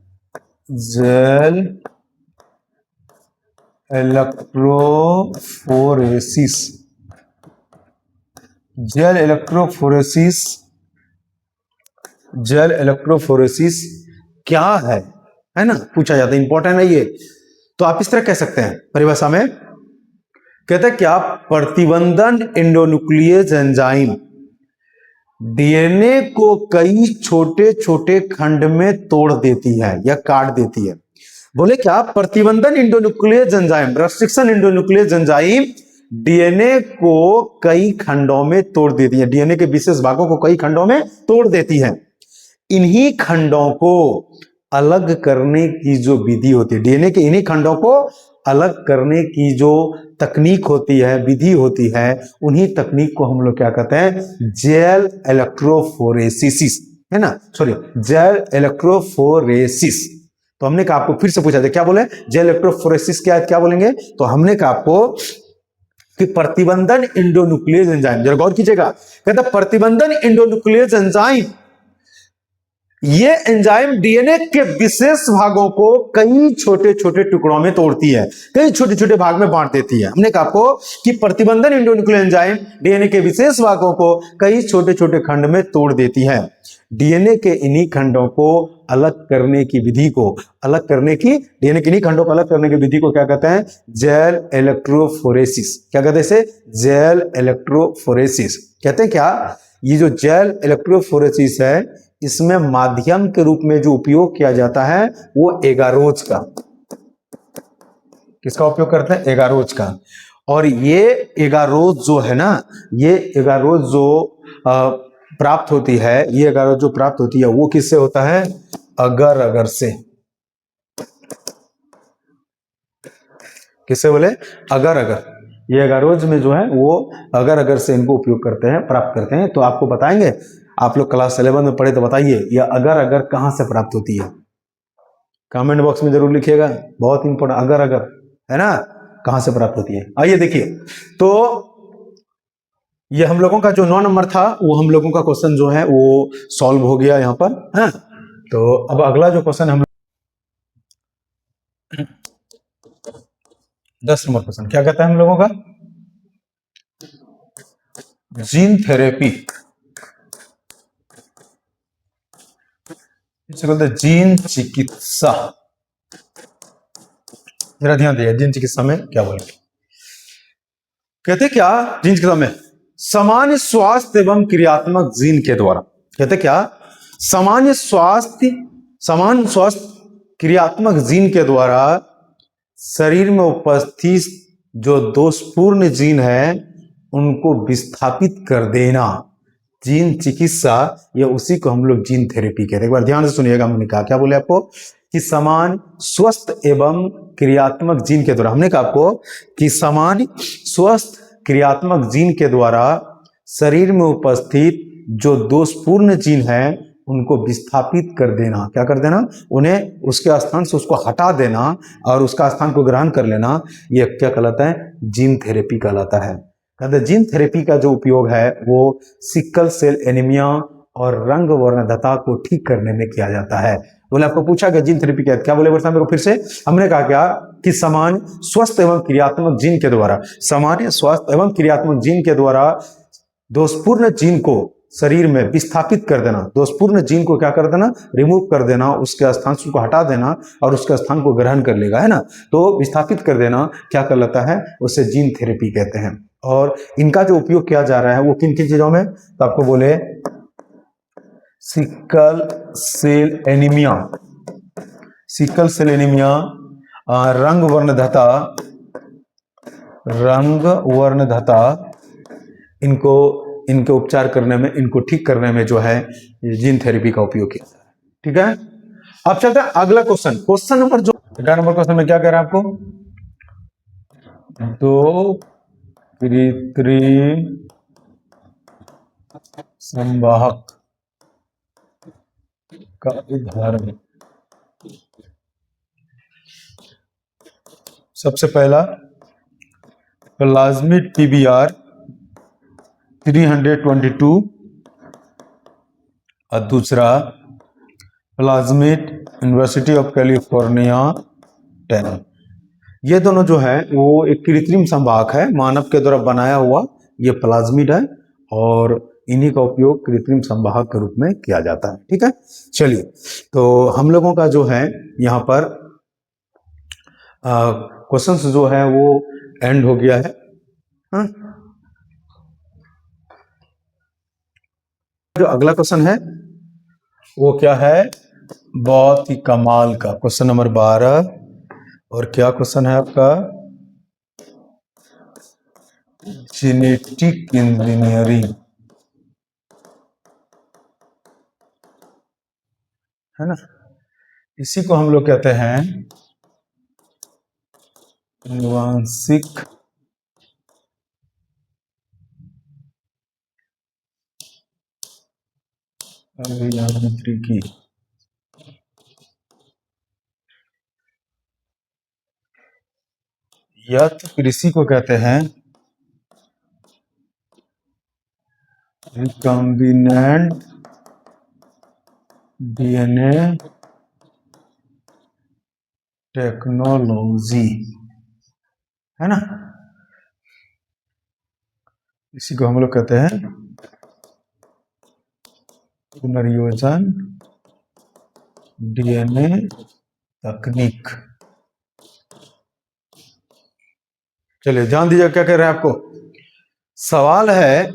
Gel electrophoresis. जेल इलेक्ट्रोफोरेसिस क्या है ना, पूछा जाता है, इंपॉर्टेंट है ये। तो आप इस तरह कह सकते हैं परिभाषा में, कहते हैं क्या, प्रतिबंधन एंडोन्यूक्लियस एंजाइम डीएनए को कई छोटे छोटे खंड में तोड़ देती है या काट देती है। बोले क्या, प्रतिबंधन endonuclease enzyme, restriction endonuclease enzyme DNA को कई खंडों में तोड़ देती है, डीएनए के विशेष भागों को कई खंडों में तोड़ देती है। इन्हीं खंडों को अलग करने की जो विधि होती है, डीएनए के इन्हीं खंडों को अलग करने की जो तकनीक होती है, विधि होती है, उन्हीं तकनीक को हम लोग क्या कहते हैं? जेल इलेक्ट्रोफोरेसिस, है ना, सॉरी, जेल इलेक्ट्रोफोरेसिस। तो हमने कहा आपको, फिर से पूछा था क्या बोले, जेल इलेक्ट्रोफोरेसिस क्या है, क्या बोलेंगे? तो हमने कहा आपको कि प्रतिबंधन एंडोन्यूक्लियस एंजाइम, जरा गौर कीजिएगा, कहता प्रतिबंधन एंडोन्यूक्लियस एंजाइम, ये एंजाइम डीएनए के विशेष भागों को कई छोटे छोटे टुकड़ों में तोड़ती है, कई छोटे छोटे भाग में बांट देती है। हमने कहा आपको कि प्रतिबंधन एंडोन्यूक्लियस एंजाइम डीएनए के विशेष भागों को कई छोटे छोटे खंड में तोड़ देती है। डीएनए के इन्हीं खंडों को अलग करने की विधि को, डीएनए के इन्हीं खंडों को अलग करने की विधि को क्या कहते हैं? Gel electrophoresis. क्या कहते हैं इसे? जेल इलेक्ट्रोफोरेसिस कहते हैं। क्या ये जो जेल इलेक्ट्रोफोरेसिस है, इसमें माध्यम के रूप में जो उपयोग किया जाता है वो एगारोज का, किसका उपयोग करते हैं? एगारोज का। और ये एगारोज जो है ना, ये एगारोज जो प्राप्त होती है, ये एगारोज जो प्राप्त होती है वो किससे होता है? अगर अगर से। किससे बोले? अगर अगर। ये एगारोज में जो है वो अगर अगर से इनको उपयोग करते हैं, प्राप्त करते हैं। तो आपको बताएंगे, आप लोग क्लास 11 में पढ़े तो बताइए, यह अगर अगर कहां से प्राप्त होती है? कमेंट बॉक्स में जरूर लिखिएगा, बहुत इंपॉर्टेंट, अगर अगर है ना, कहां से प्राप्त होती है। आइए देखिए, तो ये हम लोगों का जो 9 नंबर था वो हम लोगों का क्वेश्चन जो है वो सॉल्व हो गया यहां पर, है। तो अब अगला जो क्वेश्चन हम 10 नंबर क्वेश्चन क्या कहता है हम लोगों का? जीन थेरेपी, इसे बोलते हैं जीन चिकित्सा। जरा ध्यान दिया, जीन चिकित्सा में क्या बोलेंगे? कहते क्या, जीन चिकित्सा में सामान्य स्वास्थ्य एवं क्रियात्मक जीन के द्वारा, कहते क्या, सामान्य स्वास्थ्य क्रियात्मक जीन के द्वारा शरीर में उपस्थित जो दोषपूर्ण जीन है उनको विस्थापित कर देना, जीन चिकित्सा, या उसी को हम लोग जीन थेरेपी कहते हैं। एक बार ध्यान से सुनिएगा, हमने कहा क्या बोले आपको कि समान स्वस्थ एवं क्रियात्मक जीन के द्वारा, हमने कहा आपको कि समान स्वस्थ क्रियात्मक जीन के द्वारा शरीर में उपस्थित जो दोषपूर्ण जीन है उनको विस्थापित कर देना। क्या कर देना? उन्हें उसके स्थान से उसको हटा देना और उसका स्थान को ग्रहण कर लेना। यह क्या कहलाता है? जीन थेरेपी कहलाता है। कहते हैं जीन थेरेपी का जो उपयोग है वो सिकल सेल एनीमिया और रंग वर्णदता को ठीक करने में किया जाता है। बोले आपको पूछा गया जीन थेरेपी क्या बोले मेरे को फिर से? हमने कहा क्या कि सामान्य स्वस्थ एवं क्रियात्मक जीन के द्वारा, सामान्य स्वास्थ्य एवं क्रियात्मक जीन के द्वारा दोषपूर्ण जीन को शरीर में विस्थापित कर देना, दोषपूर्ण जीन को क्या कर देना, रिमूव कर देना, उसके स्थान को हटा देना और उसके स्थान को ग्रहण कर लेगा, है ना। तो विस्थापित कर देना क्या कहलाता है, उसे जीन थेरेपी कहते हैं। और इनका जो उपयोग किया जा रहा है वो किन किन चीजों में, तो आपको बोले sickle cell anaemia, sickle cell anaemia, रंग वर्णधता, इनको इनके उपचार करने में, इनको ठीक करने में जो है जीन थेरेपी का उपयोग किया जा रहा है। ठीक है, अब चलते हैं अगला क्वेश्चन। क्वेश्चन नंबर जो 11 नंबर क्वेश्चन में क्या कह रहा है आपको, दो कृत्रिम संवाहक का उदाहरण। सबसे पहला प्लाज्मिड PBr 322 और दूसरा प्लाज्मिड यूनिवर्सिटी ऑफ कैलिफोर्निया 10। ये दोनों जो है वो एक कृत्रिम संवाहक है, मानव के द्वारा बनाया हुआ ये प्लाज्मिड है और इन्हीं का उपयोग कृत्रिम संवाहक के रूप में किया जाता है। ठीक है, चलिए, तो हम लोगों का जो है यहाँ पर क्वेश्चंस जो है वो एंड हो गया है। हाँ? जो अगला क्वेश्चन है वो क्या है, बहुत ही कमाल का क्वेश्चन नंबर 12। और क्या क्वेश्चन है आपका, जेनेटिक इंजीनियरिंग, है ना। इसी को हम लोग कहते हैं आनुवांशिक अभियांत्रिकी। या तो कृषि को कहते हैं रिकम्बिनेंट DNA टेक्नोलॉजी, है ना। इसी को हम लोग कहते हैं पुनर्योजन DNA तकनीक। चलिए ध्यान दीजिए क्या कह रहे हैं आपको, सवाल है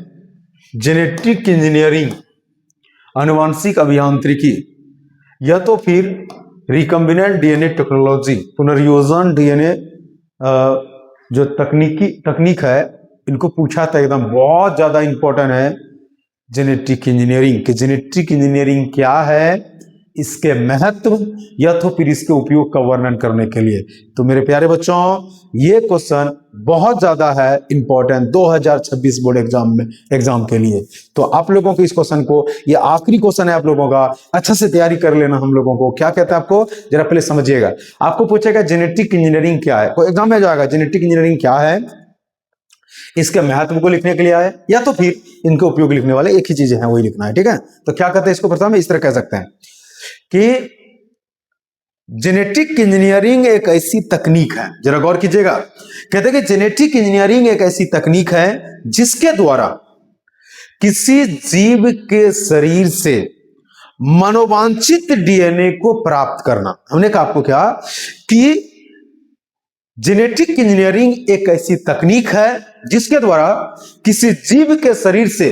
जेनेटिक इंजीनियरिंग, आनुवांशिक अभियांत्रिकी, या तो फिर रिकम्बिनेंट DNA टेक्नोलॉजी, पुनर्योजन DNA जो तकनीक है, इनको पूछा था एकदम, बहुत ज्यादा इंपॉर्टेंट है जेनेटिक इंजीनियरिंग। कि जेनेटिक इंजीनियरिंग क्या है, इसके महत्व या तो फिर इसके उपयोग का वर्णन करने के लिए। तो मेरे प्यारे बच्चों, ये क्वेश्चन बहुत ज्यादा है इंपॉर्टेंट 2026 बोर्ड एग्जाम के लिए। तो आप लोगों को इस क्वेश्चन को, ये आखिरी क्वेश्चन है आप लोगों का, अच्छा से तैयारी कर लेना। हम लोगों को क्या कहता है, आपको जरा पहले समझिएगा। आपको पूछेगा जेनेटिक इंजीनियरिंग क्या है, कोई एग्जाम में जाएगा जेनेटिक इंजीनियरिंग क्या है, इसके महत्व को लिखने के लिए आए, या तो फिर इनके उपयोग लिखने वाले, एक ही चीजें हैं वही लिखना है। ठीक है, तो क्या कहते हैं इसको, प्रथम इस तरह कह सकते हैं कि जेनेटिक इंजीनियरिंग एक ऐसी तकनीक है, जरा गौर कीजिएगा, कहते हैं कि जेनेटिक इंजीनियरिंग एक ऐसी तकनीक है जिसके द्वारा किसी जीव के शरीर से मनोवांछित DNA को प्राप्त करना। हमने कहा आपको क्या कि जेनेटिक इंजीनियरिंग एक ऐसी तकनीक है जिसके द्वारा किसी जीव के शरीर से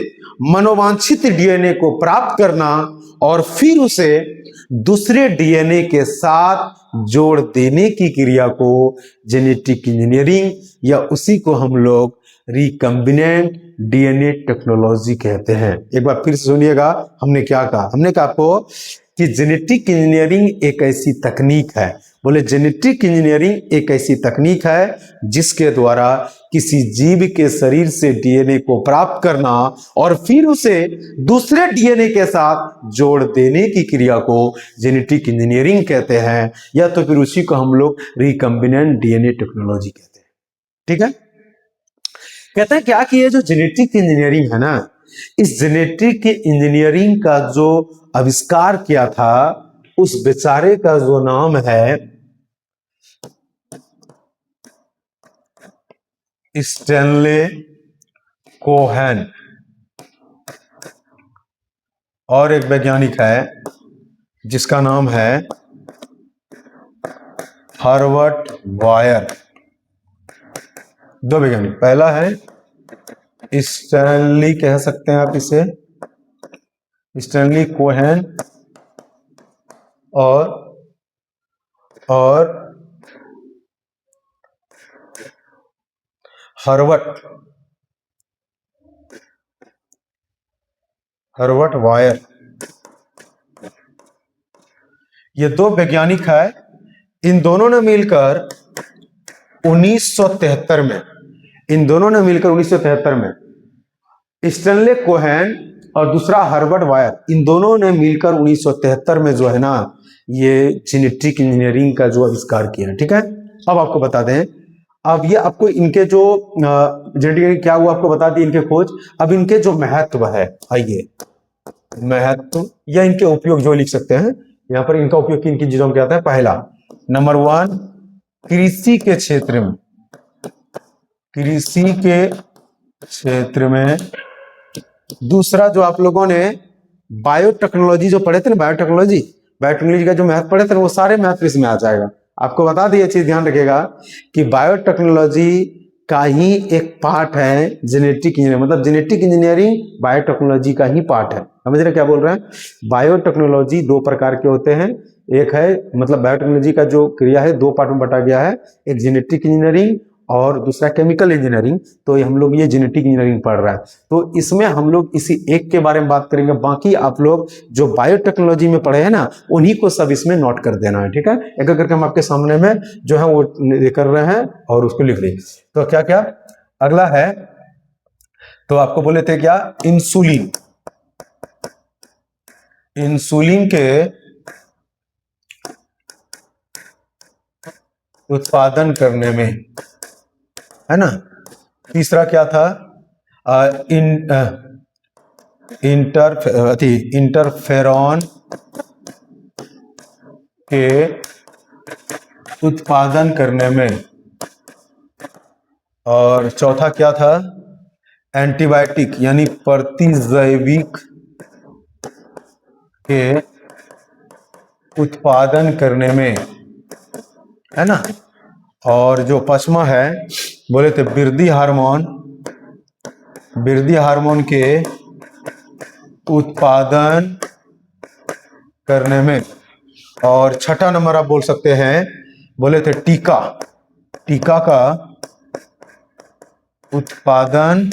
मनोवांछित DNA को प्राप्त करना और फिर उसे दूसरे DNA के साथ जोड़ देने की क्रिया को जेनेटिक इंजीनियरिंग, या उसी को हम लोग रिकम्बिनेंट DNA टेक्नोलॉजी कहते हैं। एक बार फिर से सुनिएगा, हमने क्या कहा, हमने कहा आपको कि जेनेटिक इंजीनियरिंग एक ऐसी तकनीक है, बोले जेनेटिक इंजीनियरिंग एक ऐसी तकनीक है जिसके द्वारा किसी जीव के शरीर से DNA को प्राप्त करना और फिर उसे दूसरे DNA के साथ जोड़ देने की क्रिया को जेनेटिक इंजीनियरिंग कहते हैं, या तो फिर उसी को हम लोग रिकम्बिनेंट DNA टेक्नोलॉजी कहते हैं। ठीक है, कहते हैं क्या कि ये जो जेनेटिक इंजीनियरिंग है ना, इस जेनेटिक इंजीनियरिंग का जो आविष्कार किया था उस बेचारे का जो नाम है स्टैनले कोहेन। और एक वैज्ञानिक है जिसका नाम है हर्बर्ट वायर। दो वैज्ञानिक, पहला है स्टैनली, कह सकते हैं आप इसे, स्टैनली कोहेन, और हर्बर्ट वायर। ये दो वैज्ञानिक है। इन दोनों ने मिलकर 1973 में, स्टैनली कोहेन और दूसरा हर्बर्ट वायर, इन दोनों ने मिलकर 1973 में जो है ना, ये जेनेटिक इंजीनियरिंग का जो आविष्कार किया। ठीक है, अब आपको बता दें, अब ये आपको इनके जो जेनेटिक क्या हुआ आपको बता दिए इनके खोज। अब इनके जो महत्व है, आइए महत्व या इनके उपयोग जो लिख सकते हैं यहां पर। इनका उपयोग किन किन चीजों में किया जाता है? पहला, नंबर 1, कृषि के क्षेत्र में। दूसरा, जो आप लोगों ने बायोटेक्नोलॉजी जो पढ़े थे ना, बायोटेक्नोलॉजी का जो महत्व पढ़े थे वो सारे महत्व इसमें आ जाएगा। आपको बता दिए, चीज ध्यान रखिएगा कि बायोटेक्नोलॉजी का ही एक पार्ट है जेनेटिक इंजीनियरिंग, मतलब जेनेटिक इंजीनियरिंग बायोटेक्नोलॉजी का ही पार्ट है। समझ रहे क्या बोल रहे हैं? बायोटेक्नोलॉजी दो प्रकार के होते हैं, एक है मतलब बायोटेक्नोलॉजी का जो क्रिया है दो पार्ट में बटा गया है, एक जेनेटिक इंजीनियरिंग और दूसरा केमिकल इंजीनियरिंग। तो हम लोग ये जेनेटिक इंजीनियरिंग पढ़ रहा है, तो इसमें हम लोग इसी एक के बारे में बात करेंगे। बाकी आप लोग जो बायोटेक्नोलॉजी में पढ़े हैं ना, उन्हीं को सब इसमें नोट कर देना है। ठीक है, एक करके हम आपके सामने में जो है वो कर रहे हैं और उसको लिख लीजिए। तो क्या क्या अगला है, तो आपको बोले थे क्या, इंसुलिन के उत्पादन करने में, है ना। तीसरा क्या था, इंटरफेरॉन के उत्पादन करने में। और चौथा क्या था, एंटीबायोटिक यानी प्रतिजैविक के उत्पादन करने में, है ना। और जो पांचवा है, बोले थे वृद्धि हार्मोन के उत्पादन करने में। और छठा नंबर आप बोल सकते हैं, बोले थे टीका का उत्पादन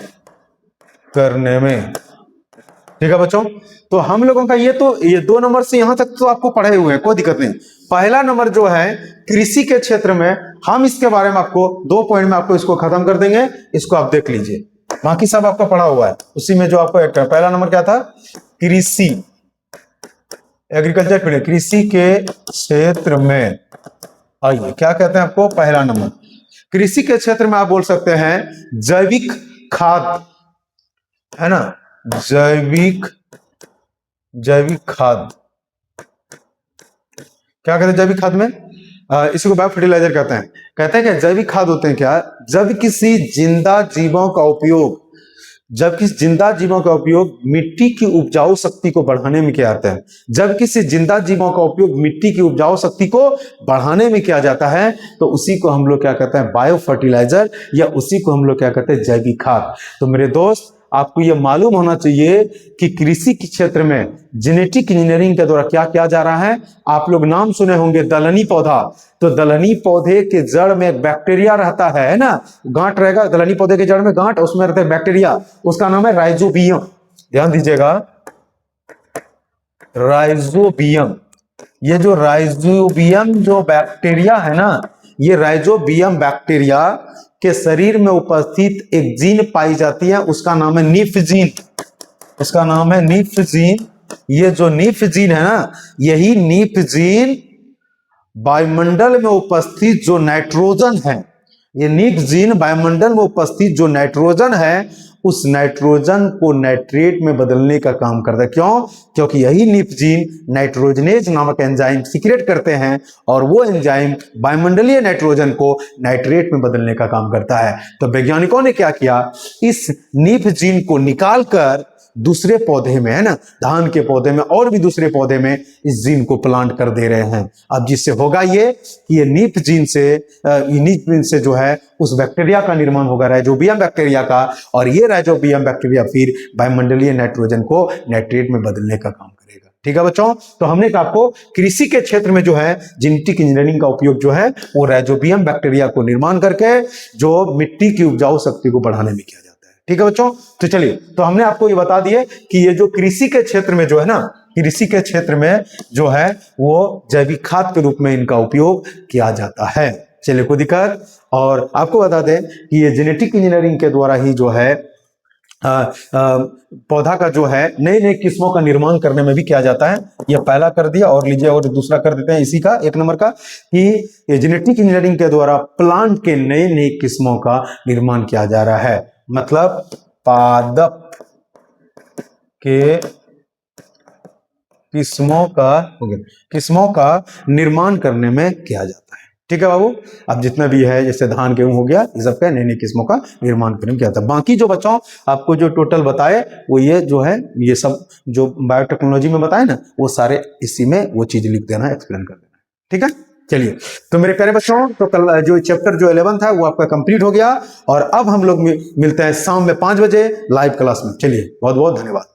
करने में। ठीक है बच्चों, तो हम लोगों का ये 2 नंबर से यहां तक तो आपको पढ़े हुए हैं, कोई दिक्कत नहीं। पहला नंबर जो है कृषि के क्षेत्र में, हम इसके बारे में आपको 2 पॉइंट में आपको इसको खत्म कर देंगे, इसको आप देख लीजिए, बाकी सब आपका पढ़ा हुआ है। उसी में जो आपको एक पहला नंबर क्या था, कृषि, एग्रीकल्चर, कृषि के क्षेत्र में। आइए क्या कहते हैं आपको, पहला नंबर कृषि के क्षेत्र में आप बोल सकते हैं जैविक खाद, है ना, जैविक खाद। क्या कहते हैं जैविक खाद में, इसी को बायो फर्टिलाइजर कहते हैं। कहते हैं कि जैविक खाद होते हैं क्या, जब किसी जिंदा जीवों का उपयोग मिट्टी की उपजाऊ शक्ति को बढ़ाने में किया जाता है। जब किसी जिंदा जीवों का उपयोग मिट्टी की उपजाऊ शक्ति को बढ़ाने में किया जाता है, तो उसी को हम लोग क्या कहते हैं, बायो फर्टिलाइजर, या उसी को हम लोग क्या कहते हैं, जैविक खाद। तो मेरे दोस्त, आपको यह मालूम होना चाहिए कि कृषि के क्षेत्र में जेनेटिक इंजीनियरिंग के द्वारा क्या किया जा रहा है। आप लोग नाम सुने होंगे दलहनी पौधा, तो दलहनी पौधे के जड़ में बैक्टीरिया रहता है ना, गांठ रहेगा दलहनी पौधे के जड़ में, गांठ, उसमें रहता है बैक्टीरिया, उसका नाम है राइजोबियम। ध्यान दीजिएगा, राइजोबियम। ये जो राइजोबियम जो बैक्टीरिया है ना, ये राइजोबियम बैक्टीरिया के शरीर में उपस्थित एक जीन पाई जाती है, उसका नाम है निफ जीन। ये जो निफ जीन है ना, यही निफ जीन वायुमंडल में उपस्थित जो नाइट्रोजन है, ये निफ जीन वायुमंडल में उपस्थित जो नाइट्रोजन है, उस नाइट्रोजन को नाइट्रेट में बदलने का काम करता है। क्यों? क्योंकि यही नीफ जीन नाइट्रोजनेज नामक एंजाइम सीक्रेट करते हैं और वो एंजाइम वायुमंडलीय नाइट्रोजन को नाइट्रेट में बदलने का काम करता है। तो वैज्ञानिकों ने क्या किया, इस नीफ जीन को निकालकर दूसरे पौधे में, है ना, धान के पौधे में और भी दूसरे पौधे में इस जीन को प्लांट कर दे रहे हैं। अब जिससे होगा ये कि ये नीफ जीन से जो है उस बैक्टीरिया का निर्माण होगा, राइजोबियम बैक्टीरिया का, और ये राइजोबियम बैक्टीरिया फिर वायुमंडलीय नाइट्रोजन को नाइट्रेट में बदलने का काम करेगा। ठीक है बच्चों, तो हमने कहा आपको कृषि के क्षेत्र में जो है जेनेटिक इंजीनियरिंग का उपयोग जो है वो राइजोबियम बैक्टीरिया को निर्माण करके जो मिट्टी की उपजाऊ शक्ति को बढ़ाने में किया जाता है। ठीक है बच्चों, तो चलिए, तो हमने आपको ये बता दिए कि ये जो कृषि के क्षेत्र में जो है ना, कृषि के क्षेत्र में जो है वो जैविक खाद के रूप में इनका उपयोग किया जाता है। चलिए, कोई दिक्कत? और आपको बता दें कि ये जेनेटिक इंजीनियरिंग के द्वारा ही जो है पौधा का जो है नई नई किस्मों का निर्माण करने में भी किया जाता है। यह पहला कर दिया, और लीजिए और दूसरा कर देते हैं इसी का, एक नंबर का, कि ये जेनेटिक इंजीनियरिंग के द्वारा प्लांट के नई नई किस्मों का निर्माण किया जा रहा है। मतलब पादप के किस्मों का निर्माण करने में किया जाता है। ठीक है बाबू, अब जितना भी है जैसे धान गेहूं हो गया, ये सब का नई नई किस्मों का निर्माण करने में किया जाता है। बाकी जो बच्चों आपको जो टोटल बताए वो ये जो है, ये सब जो बायोटेक्नोलॉजी में बताए ना, वो सारे इसी में वो चीज लिख देना, एक्सप्लेन कर देना। ठीक है, चलिए, तो मेरे प्यारे बच्चों, तो कल जो चैप्टर जो 11 था वो आपका कंप्लीट हो गया, और अब हम लोग मिलते हैं शाम में 5 बजे लाइव क्लास में। चलिए, बहुत बहुत धन्यवाद।